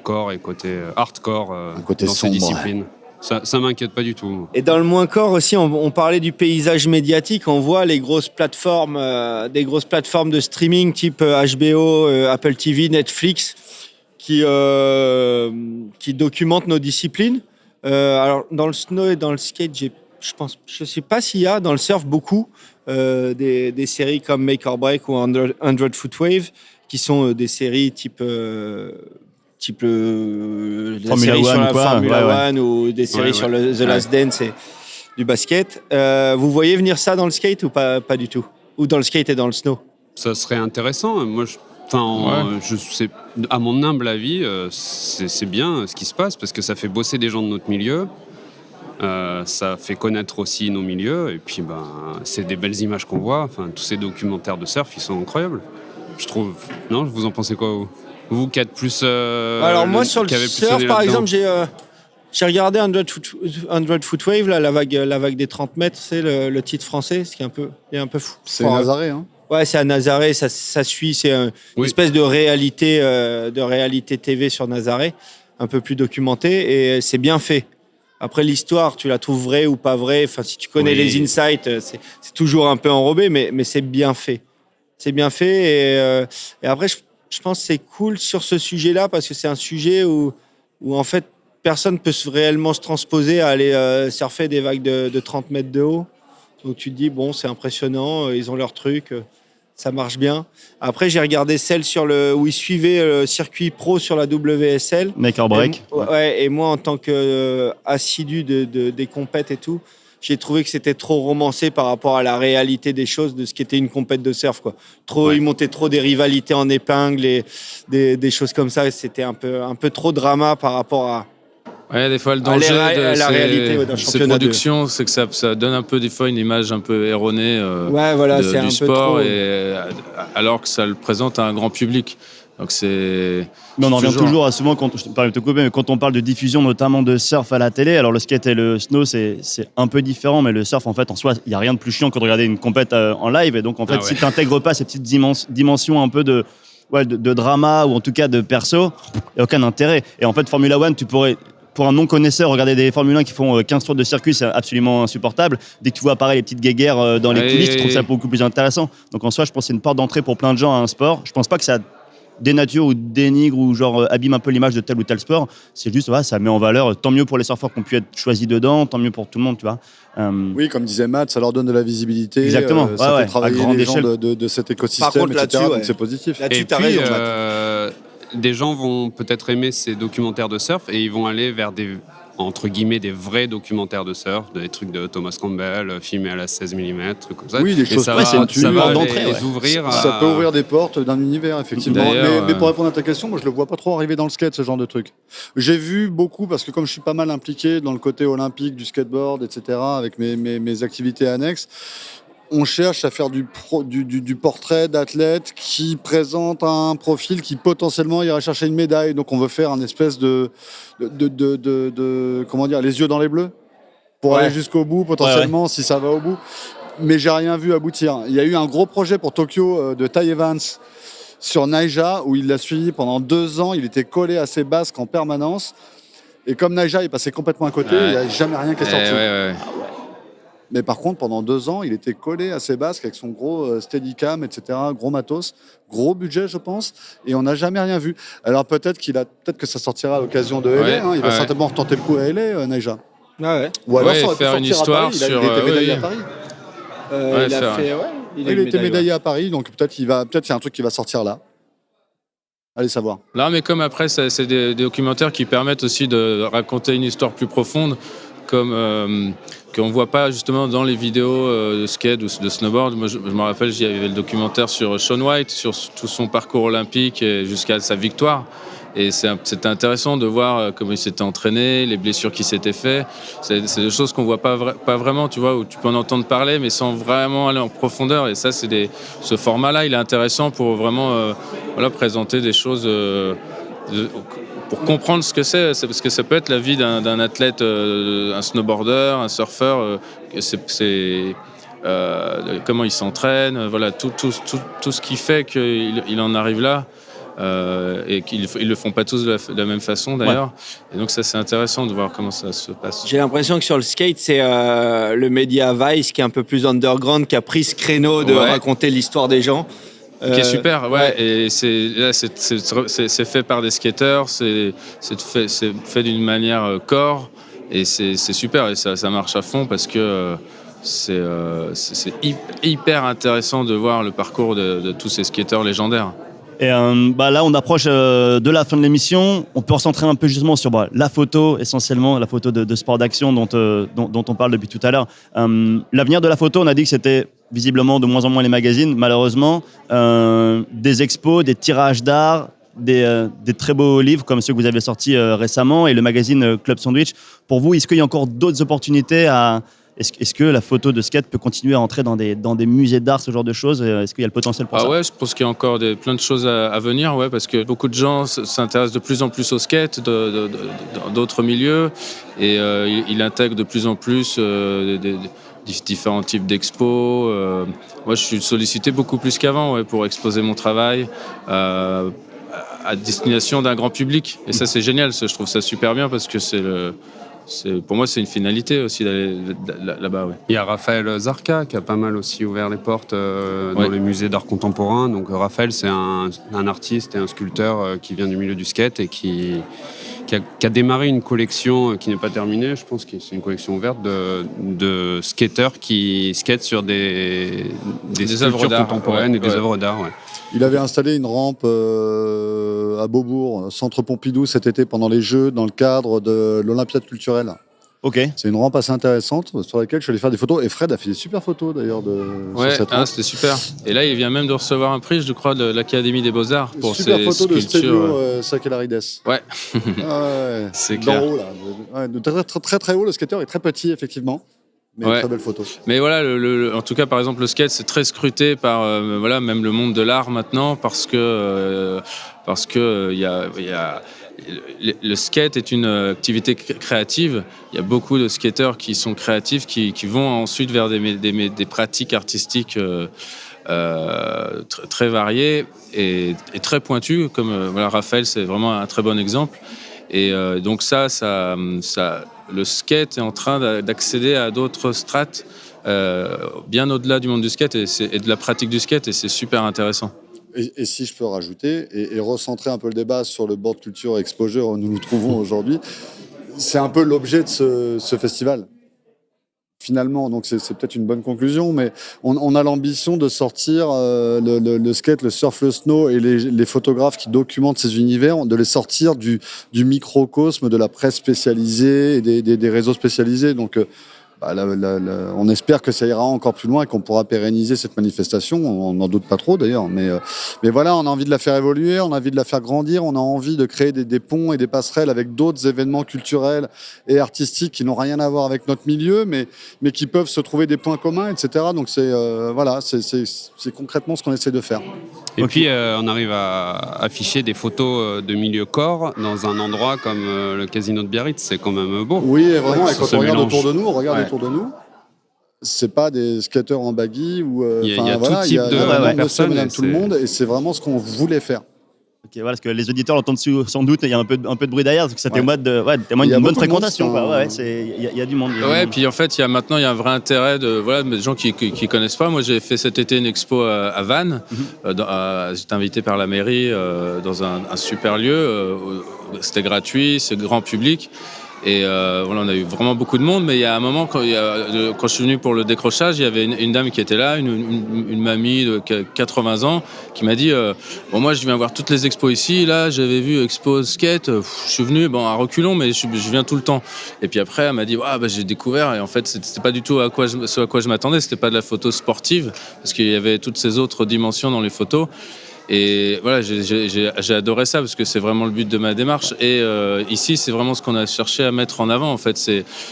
corps et côté hardcore dans ces disciplines. Ça m'inquiète pas du tout. Et dans le moins corps aussi, on parlait du paysage médiatique. On voit les grosses plateformes, des grosses plateformes de streaming type HBO, Apple TV, Netflix, qui documentent nos disciplines. Alors dans le snow et dans le skate, je sais pas s'il y a dans le surf beaucoup des séries comme Make or Break ou 100 Foot Wave, qui sont des séries type la série sur la Formula One ou des séries sur The Last Dance et du basket. Vous voyez venir ça dans le skate ou pas du tout ? Ou dans le skate et dans le snow ? Ça serait intéressant. Moi, je sais, à mon humble avis, c'est bien ce qui se passe parce que ça fait bosser des gens de notre milieu. Ça fait connaître aussi nos milieux et puis c'est des belles images qu'on voit. Enfin, tous ces documentaires de surf, ils sont incroyables, je trouve. Non, vous en pensez quoi, vous qui êtes plus alors moi sur le surf par exemple, j'ai regardé 100 Foot Wave là, la vague des 30 mètres, c'est le titre français, ce qui est un peu fou. C'est Nazaré, hein. Ouais, c'est à Nazaré, ça suit, c'est une espèce de réalité TV sur Nazaré, un peu plus documentée, et c'est bien fait. Après, l'histoire, tu la trouves vraie ou pas vraie. Enfin, si tu connais les insights, c'est toujours un peu enrobé, mais c'est bien fait. C'est bien fait. Et après, je pense que c'est cool sur ce sujet-là parce que c'est un sujet où en fait, personne peut réellement se transposer à aller surfer des vagues de 30 mètres de haut. Donc, tu te dis, bon, c'est impressionnant, ils ont leur truc, ça marche bien. Après, j'ai regardé celle où ils suivaient le circuit pro sur la WSL. Make or Break. Et moi, en tant qu'assidu des compètes et tout, j'ai trouvé que c'était trop romancé par rapport à la réalité des choses, de ce qui était une compète de surf, quoi. Ils montaient trop des rivalités en épingle et des choses comme ça. C'était un peu trop drama par rapport à... Ouais, des fois, le danger de ces productions, c'est que ça donne un peu, des fois, une image un peu erronée du sport, alors que ça le présente à un grand public. Donc c'est. Mais on en revient toujours à souvent, quand, je te parle de te couper, mais quand on parle de diffusion notamment de surf à la télé, alors le skate et le snow c'est un peu différent, mais le surf en fait en soi, il n'y a rien de plus chiant que de regarder une compète en live. Et donc en fait, si tu n'intègres pas ces petites dimensions un peu de drama ou en tout cas de perso, il n'y a aucun intérêt. Et en fait, Formula One, tu pourrais, pour un non-connaisseur, regarder des Formule 1 qui font 15 tours de circuit, c'est absolument insupportable. Dès que tu vois apparaître les petites guéguerres dans les coulisses, tu trouves ça beaucoup plus intéressant. Donc en soi, je pense que c'est une porte d'entrée pour plein de gens à un sport. Je pense pas que ça dénature ou dénigre ou genre abîme un peu l'image de tel ou tel sport. C'est juste, ça met en valeur. Tant mieux pour les surfeurs qui ont pu être choisis dedans, tant mieux pour tout le monde, tu vois. Oui, comme disait Matt, ça leur donne de la visibilité. Exactement. Ça fait travailler les gens de cet écosystème, etc. Donc c'est positif. Et puis, des gens vont peut-être aimer ces documentaires de surf et ils vont aller vers entre guillemets des vrais documentaires de surf, des trucs de Thomas Campbell filmés à la 16 mm, trucs comme ça. Oui, des choses ça c'est une va porte d'entrée. les ouvrir. Ça peut ouvrir des portes d'un univers, effectivement. Mais pour répondre à ta question, moi je le vois pas trop arriver dans le skate, ce genre de truc. J'ai vu beaucoup, parce que comme je suis pas mal impliqué dans le côté olympique du skateboard, etc., avec mes activités annexes, on cherche à faire du portrait d'athlète qui présente un profil qui potentiellement irait chercher une médaille. Donc on veut faire un espèce de comment dire, les yeux dans les bleus pour aller jusqu'au bout potentiellement si ça va au bout. Mais j'ai rien vu aboutir. Il y a eu un gros projet pour Tokyo de Ty Evans sur Nyjah où il l'a suivi pendant 2 ans. Il était collé à ses basques en permanence. Et comme Nyjah est passé complètement à côté, il n'y a jamais rien qui est sorti. Mais par contre, pendant 2 ans, il était collé à ses basques avec son gros Steadicam, etc., gros matos, gros budget, je pense, et on n'a jamais rien vu. Alors peut-être que ça sortira à l'occasion de LA. Il va certainement retenter le coup à LA, Nyjah. Ou alors ça aurait faire pu une sortir à histoire Paris. sur. Il a été médaillé à Paris. Il a été médaillé à Paris, donc peut-être il y a un truc qui va sortir là. Allez savoir. Là, mais comme après, c'est des documentaires qui permettent aussi de raconter une histoire plus profonde, comme qu'on ne voit pas justement dans les vidéos de skate ou de snowboard. Moi, je me rappelle, il y avait le documentaire sur Shaun White, sur tout son parcours olympique jusqu'à sa victoire. Et c'était intéressant de voir comment il s'était entraîné, les blessures qu'il s'était fait. C'est des choses qu'on ne voit pas vraiment, tu vois, où tu peux en entendre parler, mais sans vraiment aller en profondeur. Et ça, ce format-là, il est intéressant pour vraiment présenter des choses... pour comprendre ce que c'est, parce que ça peut être la vie d'un athlète, un snowboarder, un surfeur, comment il s'entraîne, voilà, tout ce qui fait qu'il en arrive là, et qu'ils le font pas tous de la même façon d'ailleurs. Et donc ça, c'est intéressant de voir comment ça se passe. J'ai l'impression que sur le skate, c'est le média Vice qui est un peu plus underground, qui a pris ce créneau de raconter l'histoire des gens. Qui est super, et c'est fait par des skateurs, c'est fait d'une manière core, et c'est super, et ça marche à fond parce que c'est hyper intéressant de voir le parcours de tous ces skateurs légendaires. Et là, on approche de la fin de l'émission. On peut recentrer un peu justement sur la photo, essentiellement la photo de sport d'action dont on parle depuis tout à l'heure. L'avenir de la photo, on a dit que c'était visiblement de moins en moins les magazines, malheureusement. Des expos, des tirages d'art, des très beaux livres comme ceux que vous avez sortis récemment et le magazine Club Sandwich. Pour vous, est-ce qu'il y a encore d'autres opportunités Est-ce que la photo de skate peut continuer à entrer dans des musées d'art, ce genre de choses? Est-ce qu'il y a le potentiel pour ça? Ouais, je pense qu'il y a encore plein de choses à venir, parce que beaucoup de gens s'intéressent de plus en plus au skate, dans d'autres milieux, et il intègre de plus en plus différents types d'expos. Moi, je suis sollicité beaucoup plus qu'avant pour exposer mon travail à destination d'un grand public. Et ça, c'est génial. Je trouve ça super bien parce que pour moi, c'est une finalité aussi d'aller là-bas. Il y a Raphaël Zarka qui a pas mal aussi ouvert les portes dans les musées d'art contemporain. Donc Raphaël, c'est un artiste et un sculpteur qui vient du milieu du skate et qui a démarré une collection qui n'est pas terminée. Je pense que c'est une collection ouverte de skateurs qui skatent sur des sculptures contemporaines et des œuvres d'art. Il avait installé une rampe à Beaubourg, centre Pompidou, cet été pendant les Jeux, dans le cadre de l'Olympiade culturelle. Ok. C'est une rampe assez intéressante sur laquelle je suis allé faire des photos. Et Fred a fait des super photos d'ailleurs sur cette rampe. C'était super. Et là, il vient même de recevoir un prix, je crois, de l'Académie des Beaux-Arts pour super ses photo sculptures. De Stelio Sakellarides. Ouais. Ouais. C'est clair. D'en haut, là. De très, très, très haut, le skateur est très petit, effectivement. mais Ouais. très belle photo. Mais voilà, en tout cas, par exemple, le skate, c'est très scruté par voilà, même le monde de l'art maintenant, parce que le skate est une activité créative. Il y a beaucoup de skateurs qui sont créatifs, qui vont ensuite vers des pratiques artistiques très variées et très pointues. Comme voilà, Raphaël, c'est vraiment un très bon exemple. Et donc le skate est en train d'accéder à d'autres strates bien au-delà du monde du skate et de la pratique du skate, et c'est super intéressant. Et si je peux rajouter, et recentrer un peu le débat sur le Board Culture Exposure où nous nous trouvons aujourd'hui, c'est un peu l'objet de ce festival. Finalement, donc c'est peut-être une bonne conclusion, mais on a l'ambition de sortir le skate, le surf, le snow et les photographes qui documentent ces univers, de les sortir du microcosme de la presse spécialisée et des réseaux spécialisés. Donc on espère que ça ira encore plus loin et qu'on pourra pérenniser cette manifestation. On n'en doute pas trop d'ailleurs, mais voilà, on a envie de la faire évoluer, on a envie de la faire grandir, on a envie de créer des ponts et des passerelles avec d'autres événements culturels et artistiques qui n'ont rien à voir avec notre milieu, mais qui peuvent se trouver des points communs, etc. Donc c'est concrètement ce qu'on essaie de faire. Et puis on arrive à afficher des photos de milieu corps dans un endroit comme le Casino de Biarritz, c'est quand même beau. Oui, et vraiment, et quand on regarde mélange. autour de nous, autour de nous, c'est pas des skateurs en baggy ou Il y a tout voilà, type de personnes, madame, et tout le c'est- monde, et c'est vraiment ce qu'on voulait faire. Ok, voilà, parce que les auditeurs l'entendent sans doute, il y a un peu de bruit derrière, parce que ça Ouais. témoigne Il y a d'une bonne beaucoup de monde, fréquentation. c'est un- Quoi. Il y a du monde. il y a du Ouais, monde. puis en fait, il y a un vrai intérêt des gens qui connaissent pas. Moi, j'ai fait cet été une expo à Vannes. J'étais invité par la mairie dans un super lieu. C'était gratuit, c'est grand public. Et voilà, on a eu vraiment beaucoup de monde, mais il y a un moment, quand je suis venu pour le décrochage, il y avait une dame qui était là, une mamie de 80 ans, qui m'a dit bon, moi je viens voir toutes les expos ici, là j'avais vu expo skate, je suis venu à reculons, mais je viens tout le temps. Et puis après elle m'a dit j'ai découvert, et en fait c'était pas du tout ce à quoi je m'attendais, c'était pas de la photo sportive, parce qu'il y avait toutes ces autres dimensions dans les photos. Et voilà, j'ai adoré ça parce que c'est vraiment le but de ma démarche. Et ici, c'est vraiment ce qu'on a cherché à mettre en avant. En fait,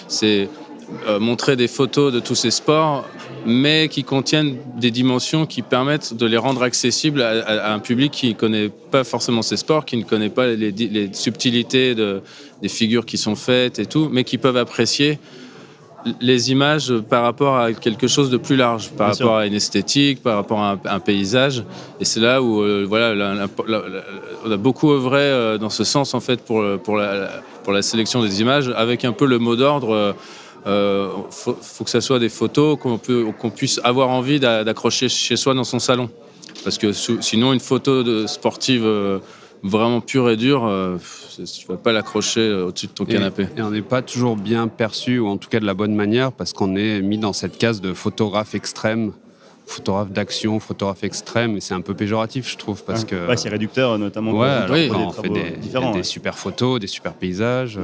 c'est montrer des photos de tous ces sports, mais qui contiennent des dimensions qui permettent de les rendre accessibles à un public qui ne connaît pas forcément ces sports, qui ne connaît pas les subtilités des figures qui sont faites et tout, mais qui peuvent apprécier les images par rapport à quelque chose de plus large, par Bien rapport sûr. à une esthétique, par rapport à un paysage. Et c'est là où on a beaucoup œuvré dans ce sens en fait pour la sélection des images, avec un peu le mot d'ordre. Faut que ça soit des photos qu'on puisse avoir envie d'accrocher chez soi dans son salon, parce que sinon une photo sportive vraiment pure et dure, tu vas pas l'accrocher au-dessus de ton canapé. Et on n'est pas toujours bien perçu, ou en tout cas de la bonne manière, parce qu'on est mis dans cette case de photographe extrême, photographe d'action, photographe extrême, et c'est un peu péjoratif, je trouve, parce que... Ouais, c'est réducteur, notamment. Ouais, alors oui, quand des on fait travaux des différents, super photos, des super paysages.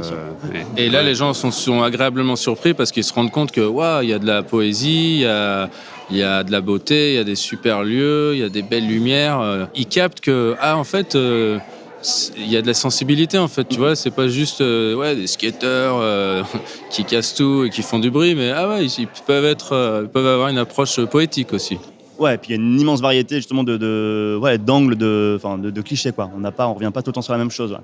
Et là, les gens sont agréablement surpris parce qu'ils se rendent compte que il y a de la poésie, il y a de la beauté, il y a des super lieux, il y a des belles lumières. Ils captent que en fait, il y a de la sensibilité en fait. Tu vois, c'est pas juste des skateurs qui cassent tout et qui font du bruit, mais ils peuvent avoir une approche poétique aussi. Ouais, et puis il y a une immense variété justement d'angles, de clichés, quoi. On revient pas tout le temps sur la même chose. Ouais.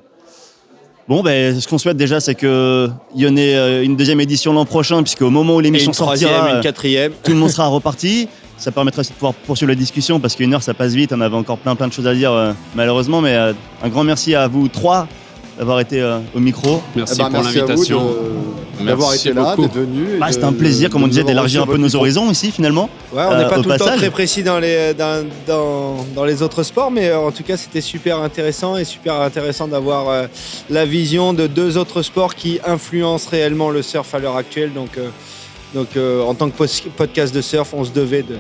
Bon, ce qu'on souhaite déjà, c'est qu'il y en ait une deuxième édition l'an prochain, puisque au moment où Et l'émission une troisième, sortira, une quatrième. tout le monde sera reparti. Ça permettrait aussi de pouvoir poursuivre la discussion, parce qu'une heure, ça passe vite. On avait encore plein de choses à dire, malheureusement. Mais un grand merci à vous trois d'avoir été au micro. Merci Eh ben, pour merci à vous l'invitation. d'avoir Merci été là, beaucoup. d'être venu. et C'était de- un plaisir, comme on de disait, nous d'élargir un avoir peu nos votre horizons ici, finalement. Ouais, on n'est pas au tout le temps passage. très précis dans les autres sports, mais en tout cas, c'était super intéressant d'avoir la vision de deux autres sports qui influencent réellement le surf à l'heure actuelle. Donc, en tant que podcast de surf, on se devait de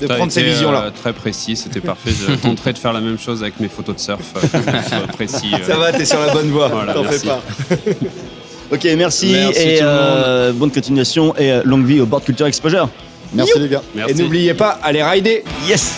T'as prendre ces été, visions-là. très précis, c'était parfait. Je tenterai de faire la même chose avec mes photos de surf. Précis. Ça va, t'es sur la bonne voie, Voilà, t'en merci. fais pas. Ok, merci, Merci et tout le monde. bonne continuation et longue vie au Board Culture Exposure. Merci les gars. Merci. Et n'oubliez pas, allez rider. Yes!